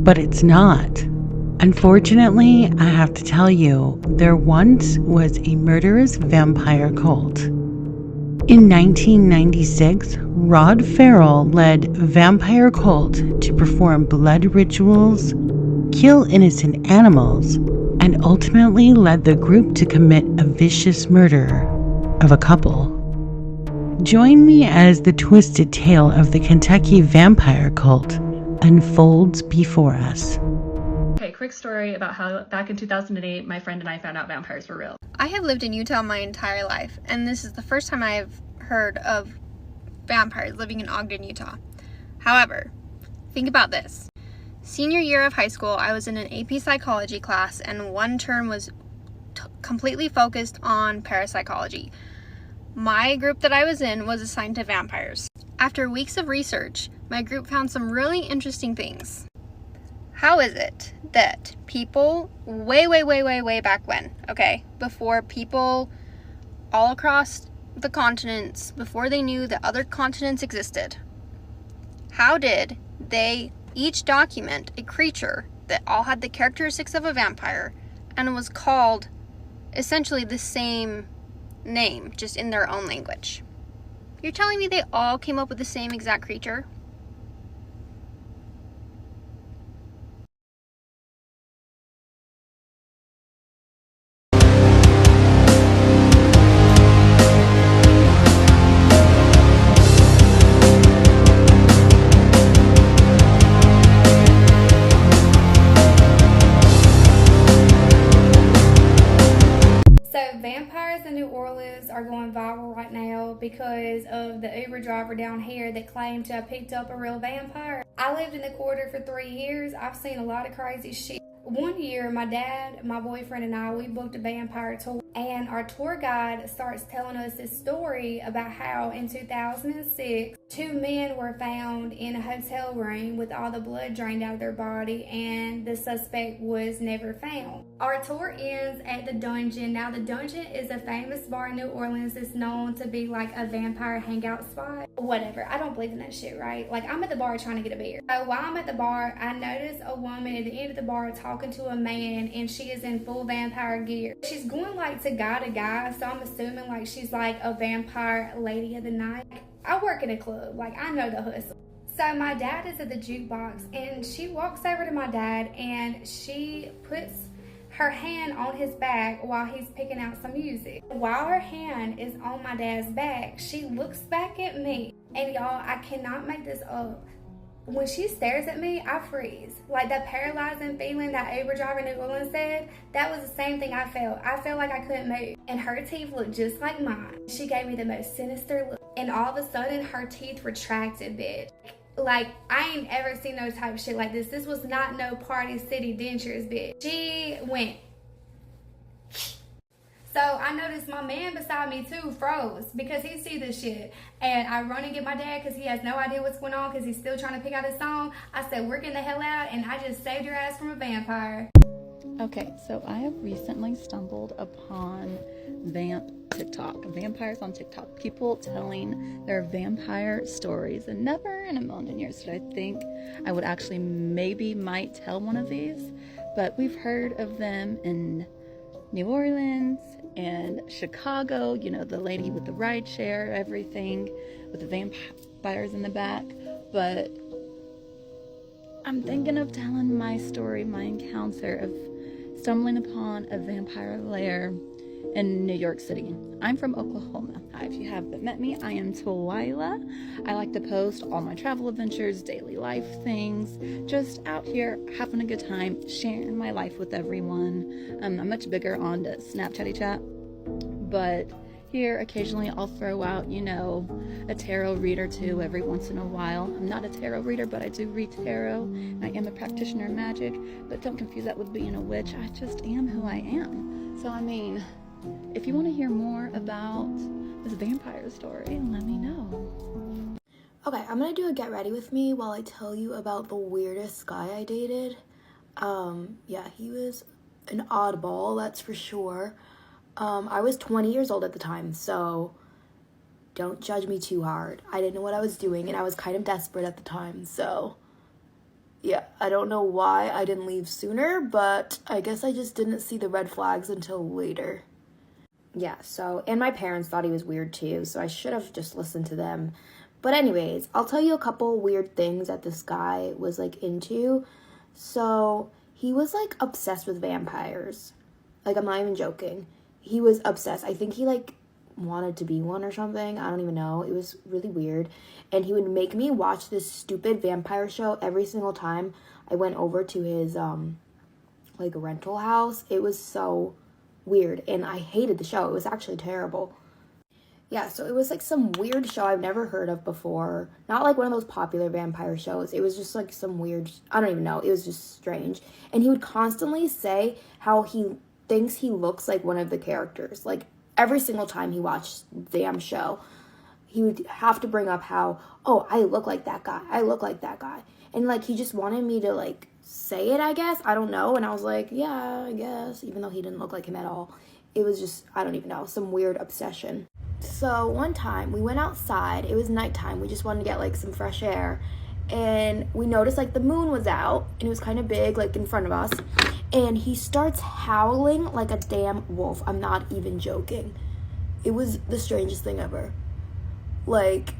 but it's not. Unfortunately, I have to tell you, there once was a murderous vampire cult. In 1996, Rod Farrell led vampire cult to perform blood rituals, kill innocent animals, and ultimately led the group to commit a vicious murder of a couple. Join me as the twisted tale of the Kentucky vampire cult unfolds before us. Okay, quick story about how back in 2008, my friend and I found out vampires were real. I have lived in Utah my entire life, and this is the first time I have heard of vampires living in Ogden, Utah. However, think about this. Senior year of high school, I was in an AP psychology class, and one term was completely focused on parapsychology. My group that I was in was assigned to vampires. After weeks of research, my group found some really interesting things. How is it that people way back when, okay, before people all across the continents, before they knew that other continents existed, how did they each document a creature that all had the characteristics of a vampire and was called essentially the same name, just in their own language? You're telling me they all came up with the same exact creature? Vampires in New Orleans are going viral right now because of the Uber driver down here that claimed to have picked up a real vampire. I lived in the quarter for 3 years. I've seen a lot of crazy shit. One year, my dad, my boyfriend, and I, we booked a vampire tour, and our tour guide starts telling us this story about how in 2006, 2 men were found in a hotel room with all the blood drained out of their body, and the suspect was never found. Our tour ends at the Dungeon. Now, the Dungeon is a famous bar in New Orleans that's known to be like a vampire hangout spot. Whatever, I don't believe in that shit, right? Like, I'm at the bar trying to get a beer. So while I'm at the bar, I notice a woman at the end of the bar talking to a man, and she is in full vampire gear. She's going like to guy, so I'm assuming like she's like a vampire lady of the night. I work in a club, like I know the hustle. So my dad is at the jukebox, and she walks over to my dad, and she puts her hand on his back while he's picking out some music. While her hand is on my dad's back, she looks back at me, and y'all, I cannot make this up. When she stares at me, I freeze. Like that paralyzing feeling that Uber driver in New Orleans said, that was the same thing I felt. I felt like I couldn't move. And her teeth looked just like mine. She gave me the most sinister look. And all of a sudden, her teeth retracted, bitch. Like, I ain't ever seen no type of shit like this. This was not no Party City dentures, bitch. She went. So I noticed my man beside me too froze because he see this shit. And I run and get my dad because he has no idea what's going on because he's still trying to pick out his song. I said, we're getting the hell out, and I just saved your ass from a vampire. Okay, so I have recently stumbled upon TikTok, vampires on TikTok, people telling their vampire stories, and never in a million years did I think I would actually might tell one of these, but we've heard of them in New Orleans and Chicago, you know, the lady with the ride share, everything with the vampires in the back, but I'm thinking of telling my story, my encounter of stumbling upon a vampire lair in New York City. I'm from Oklahoma. Hi, if you haven't met me, I am Twyla. I like to post all my travel adventures, daily life things, just out here having a good time, sharing my life with everyone. I'm much bigger on the Snapchatty chat, but here occasionally I'll throw out, you know, a tarot read or two every once in a while. I'm not a tarot reader, but I do read tarot. I am a practitioner of magic, but don't confuse that with being a witch. I just am who I am. So I mean, if you want to hear more about this vampire story, let me know. Okay, I'm gonna do a get ready with me while I tell you about the weirdest guy I dated. Yeah, he was an oddball, that's for sure. I was 20 years old at the time, so don't judge me too hard. I didn't know what I was doing, and I was kind of desperate at the time, so yeah, I don't know why I didn't leave sooner, but I guess I just didn't see the red flags until later. Yeah, so, and my parents thought he was weird too, so I should have just listened to them. But anyways, I'll tell you a couple weird things that this guy was, like, into. So, he was, like, obsessed with vampires. Like, I'm not even joking. He was obsessed. I think he, like, wanted to be one or something. I don't even know. It was really weird. And he would make me watch this stupid vampire show every single time I went over to his, like, rental house. It was so weird, and I hated the show. It was actually terrible. Yeah, so it was like some weird show I've never heard of before. Not like one of those popular vampire shows. It was just like some weird, I don't even know. It was just strange. And he would constantly say how he thinks he looks like one of the characters. Like every single time he watched the damn show, he would have to bring up how, oh, I look like that guy. I look like that guy. And like, he just wanted me to like say it, I guess. I don't know. And I was like, yeah, I guess, even though he didn't look like him at all. It was just, I don't even know, some weird obsession. So one time we went outside. It was nighttime. We just wanted to get like some fresh air. And we noticed like the moon was out and it was kind of big, like in front of us. And he starts howling like a damn wolf. I'm not even joking. It was the strangest thing ever. Like,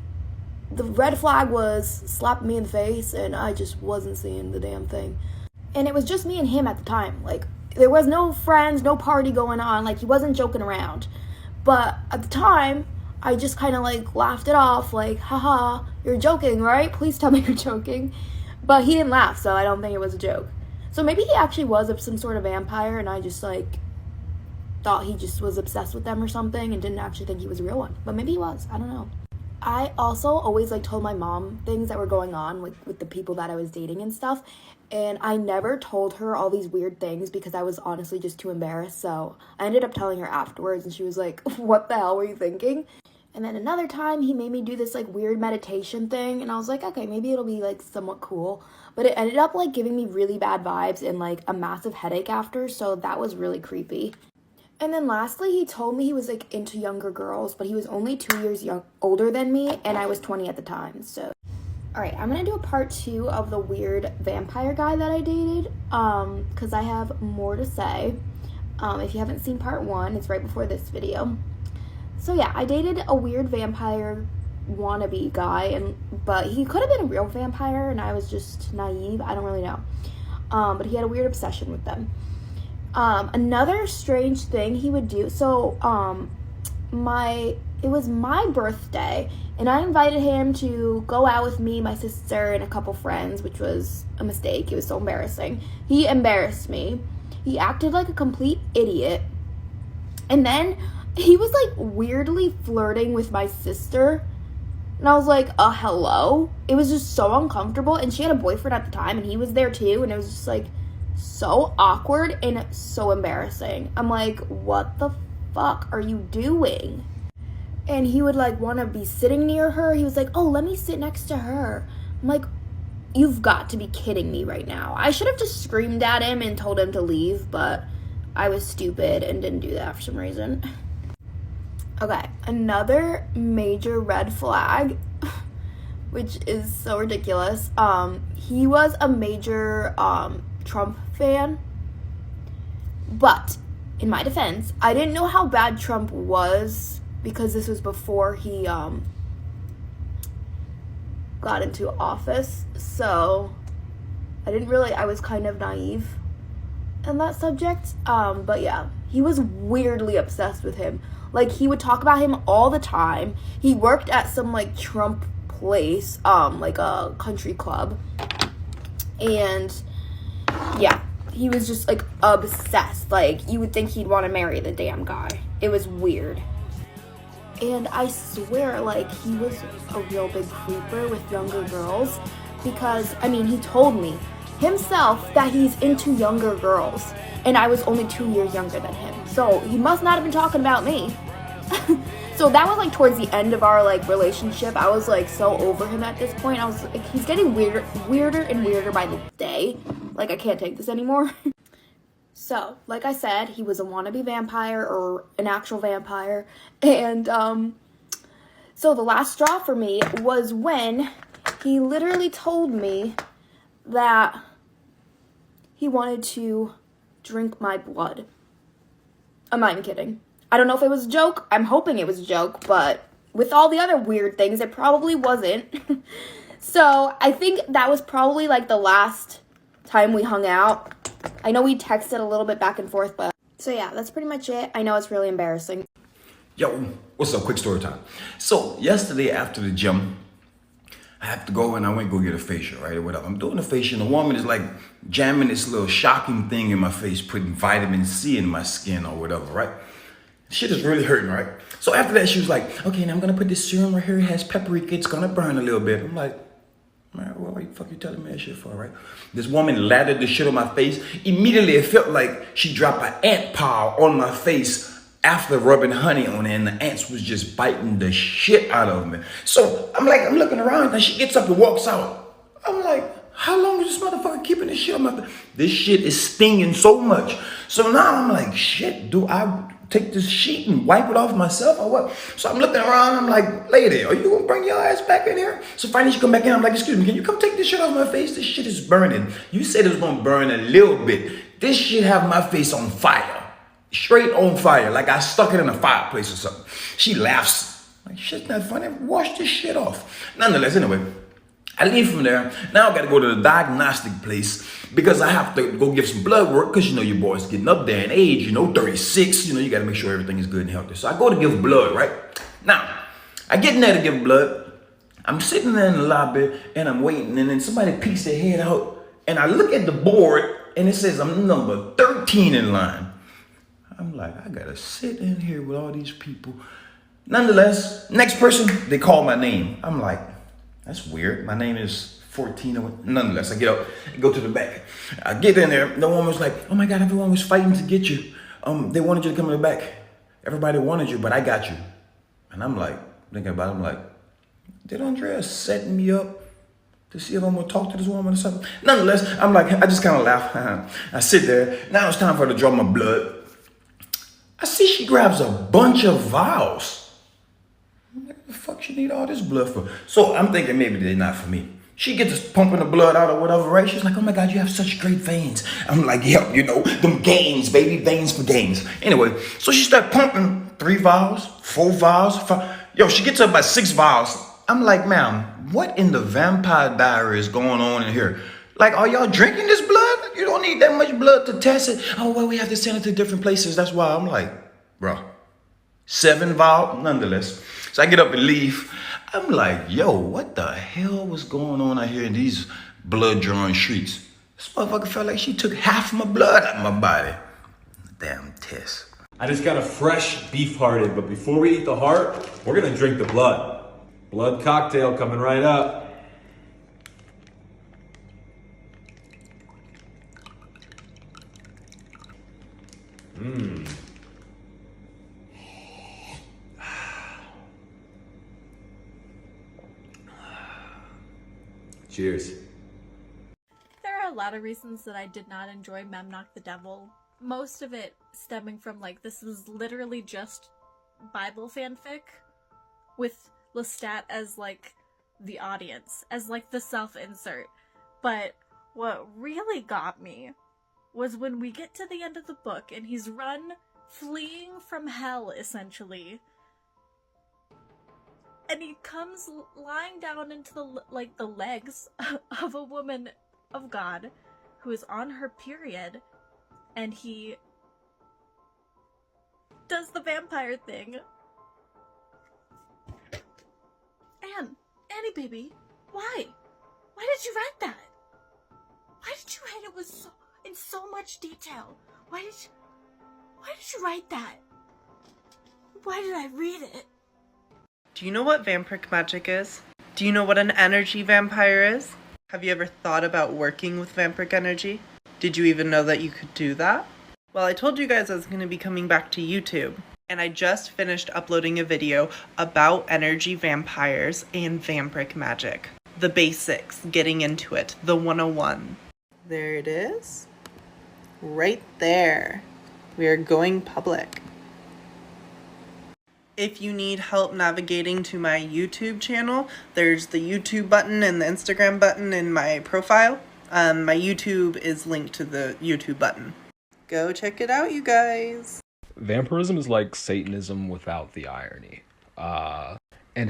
the red flag was slapping me in the face and I just wasn't seeing the damn thing. And it was just me and him at the time. Like, there was no friends, no party going on. Like, he wasn't joking around. But at the time, I just kind of like laughed it off, like, haha, you're joking, right? Please tell me you're joking. But he didn't laugh, so I don't think it was a joke. So maybe he actually was some sort of vampire and I just like thought he just was obsessed with them or something and didn't actually think he was a real one. But maybe he was, I don't know. I also always like told my mom things that were going on with the people that I was dating and stuff. And I never told her all these weird things because I was honestly just too embarrassed. So I ended up telling her afterwards and she was like, what the hell were you thinking? And then another time he made me do this like weird meditation thing. And I was like, okay, maybe it'll be like somewhat cool. But it ended up like giving me really bad vibes and like a massive headache after. So that was really creepy. And then lastly, he told me he was like into younger girls, but he was only 2 years older than me and I was 20 at the time. So, all right, I'm going to do a part 2 of the weird vampire guy that I dated because I have more to say. If you haven't seen part 1, it's right before this video. So yeah, I dated a weird vampire wannabe guy, but he could have been a real vampire and I was just naive. I don't really know. But he had a weird obsession with them. Another strange thing he would do, so it was my birthday and I invited him to go out with me, my sister, and a couple friends, which was a mistake. It was so embarrassing. He embarrassed me. He acted like a complete idiot. And then he was like weirdly flirting with my sister. And I was like, hello? It was just so uncomfortable. And she had a boyfriend at the time and he was there too. And it was just like so awkward and so embarrassing. I'm like, what the fuck are you doing? And he would like want to be sitting near her. He was like, oh, let me sit next to her. I'm like, you've got to be kidding me right now. I should have just screamed at him and told him to leave, but I was stupid and didn't do that for some reason. Okay, another major red flag, which is so ridiculous. He was a major Trump fan, but in my defense, I didn't know how bad Trump was because this was before he got into office, so I was kind of naive in that subject. But yeah, he was weirdly obsessed with him. Like, he would talk about him all the time. He worked at some like Trump place, like a country club, and yeah, he was just like obsessed. Like, you would think he'd want to marry the damn guy. It was weird. And I swear, like, he was a real big creeper with younger girls because, I mean, he told me himself that he's into younger girls and I was only 2 years younger than him. So he must not have been talking about me. So that was like towards the end of our like relationship. I was like so over him at this point. I was like, he's getting weirder and weirder by the day. Like, I can't take this anymore. So, like I said, he was a wannabe vampire or an actual vampire. And so the last straw for me was when he literally told me that he wanted to drink my blood. I'm not even kidding. I don't know if it was a joke. I'm hoping it was a joke, but with all the other weird things, it probably wasn't. So I think that was probably like the last time we hung out. I know we texted a little bit back and forth, but so yeah, that's pretty much it. I know it's really embarrassing. Yo, what's up? Quick story time. So yesterday after the gym, I have to go and I went to go get a facial, right? Or whatever. I'm doing a facial and the woman is like jamming this little shocking thing in my face, putting vitamin C in my skin or whatever, right? Shit is really hurting, right? So after that, she was like, okay, now I'm gonna put this serum right here. It has paprika, it's gonna burn a little bit. I'm like, man, what the fuck you telling me that shit for, right? This woman lathered the shit on my face. Immediately, it felt like she dropped an ant pile on my face after rubbing honey on it, and the ants was just biting the shit out of me. So I'm looking around, and she gets up and walks out. I'm like, how long is this motherfucker keeping this shit on my face? This shit is stinging so much. So now I'm like, shit, do I take this sheet and wipe it off myself or what? So I'm looking around, I'm like, lady, are you gonna bring your ass back in here? So finally she come back in, I'm like, excuse me, can you come take this shit off my face? This shit is burning. You said it was gonna burn a little bit. This shit have my face on fire. Straight on fire, like I stuck it in a fireplace or something. She laughs, like, shit's not funny, wash this shit off. Nonetheless, anyway, I leave from there. Now I gotta go to the diagnostic place because I have to go give some blood work because, you know, your boy's getting up there in age, you know, 36, you know, you gotta make sure everything is good and healthy. So I go to give blood, right? Now, I get in there to give blood. I'm sitting there in the lobby and I'm waiting, and then somebody peeks their head out and I look at the board and it says I'm number 13 in line. I'm like, I gotta sit in here with all these people. Nonetheless, next person, they call my name. I'm like, that's weird. My name is 14 or what? Nonetheless, I get up, go to the back. I get in there, the woman was like, oh my God, everyone was fighting to get you. They wanted you to come in the back. Everybody wanted you, but I got you. And I'm like, thinking about it, I'm like, did Andrea set me up to see if I'm gonna talk to this woman or something? Nonetheless, I'm like, I just kind of laugh. I sit there. Now it's time for her to draw my blood. I see she grabs a bunch of vials. What the fuck she need all this blood for? So I'm thinking maybe they're not for me. She gets pumping the blood out or whatever, right? She's like, oh my God, you have such great veins. I'm like, yep, you know, them gains, baby, veins for gains. Anyway, so she started pumping 3 vials, 4 vials, 5. Yo, she gets up by 6 vials. I'm like, ma'am, what in the Vampire Diary is going on in here? Like, are y'all drinking this blood? You don't need that much blood to test it. Oh, well, we have to send it to different places. That's why I'm like, bro, 7 vials, nonetheless. So I get up and leave. I'm like, yo, what the hell was going on out here in these blood-drawing streets? This motherfucker felt like she took half of my blood out of my body. Damn test. I just got a fresh beef hearted, but before we eat the heart, we're gonna drink the blood. Blood cocktail coming right up. Cheers. There are a lot of reasons that I did not enjoy Memnock the Devil. Most of it stemming from, like, this was literally just Bible fanfic with Lestat as, like, the audience, as, like, the self-insert. But what really got me was when we get to the end of the book and he's fleeing from hell, essentially. And he comes lying down into the legs of a woman of God who is on her period, and he does the vampire thing. Annie baby, why? Why did you write that? Why did you write it in so much detail? Why did you write that? Why did I read it? Do you know what vampiric magic is? Do you know what an energy vampire is? Have you ever thought about working with vampiric energy? Did you even know that you could do that? Well, I told you guys I was going to be coming back to YouTube, and I just finished uploading a video about energy vampires and vampiric magic. The basics, getting into it, the 101. There it is. Right there. We are going public. If you need help navigating to my YouTube channel, there's the YouTube button and the Instagram button in my profile. My YouTube is linked to the YouTube button. Go check it out, you guys. Vampirism is like Satanism without the irony. And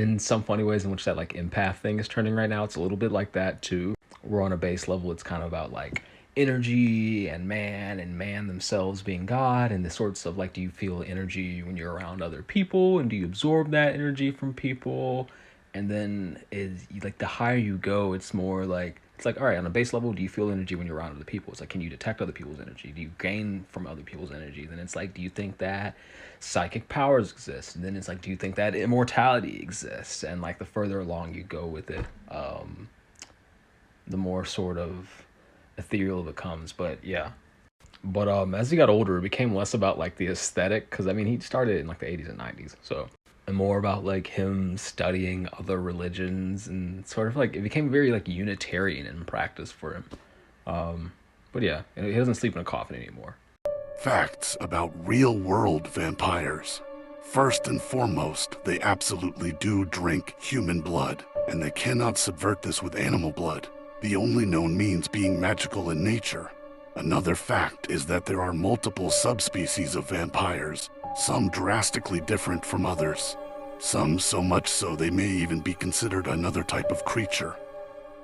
in some funny ways in which that like empath thing is turning right now, it's a little bit like that too. Where on a base level, it's kind of about like energy and man themselves being God, and the sorts of like, do you feel energy when you're around other people, and do you absorb that energy from people? And then is like the higher you go, it's more like, it's like, all right, on a base level, do you feel energy when you're around other people? It's like, can you detect other people's energy? Do you gain from other people's energy? Then it's like, do you think that psychic powers exist? And then it's like, do you think that immortality exists? And like the further along you go with it, the more sort of ethereal it becomes. But yeah, But as he got older, it became less about like the aesthetic, because I mean he started in like the 80s and 90s, so, and more about like him studying other religions, and sort of like it became very like Unitarian in practice for him. But yeah, he doesn't sleep in a coffin anymore. Facts about real-world vampires. First and foremost, they absolutely do drink human blood, and they cannot subvert this with animal blood, the only known means being magical in nature. Another fact is that there are multiple subspecies of vampires, some drastically different from others, some so much so they may even be considered another type of creature.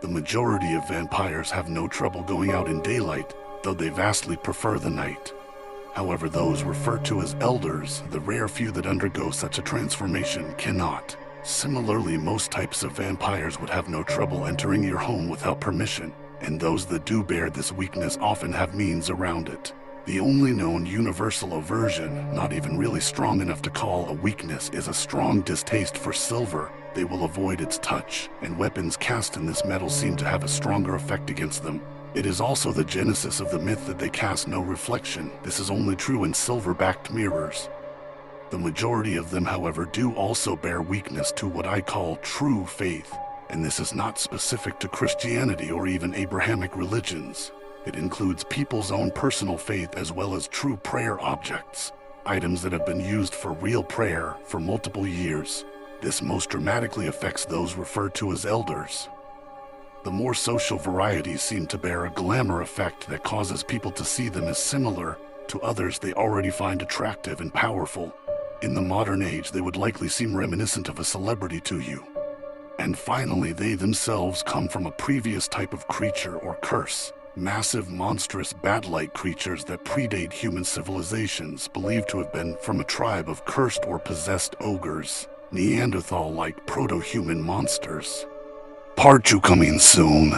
The majority of vampires have no trouble going out in daylight, though they vastly prefer the night. However, those referred to as elders, the rare few that undergo such a transformation, cannot. Similarly, most types of vampires would have no trouble entering your home without permission, and those that do bear this weakness often have means around it. The only known universal aversion, not even really strong enough to call a weakness, is a strong distaste for silver. They will avoid its touch, and weapons cast in this metal seem to have a stronger effect against them. It is also the genesis of the myth that they cast no reflection. This is only true in silver-backed mirrors. The majority of them, however, do also bear weakness to what I call true faith, and this is not specific to Christianity or even Abrahamic religions. It includes people's own personal faith as well as true prayer objects, items that have been used for real prayer for multiple years. This most dramatically affects those referred to as elders. The more social varieties seem to bear a glamour effect that causes people to see them as similar to others they already find attractive and powerful. In the modern age, they would likely seem reminiscent of a celebrity to you. And finally, they themselves come from a previous type of creature or curse. Massive, monstrous, bat-like creatures that predate human civilizations, believed to have been from a tribe of cursed or possessed ogres, Neanderthal-like proto-human monsters. Part 2 coming soon.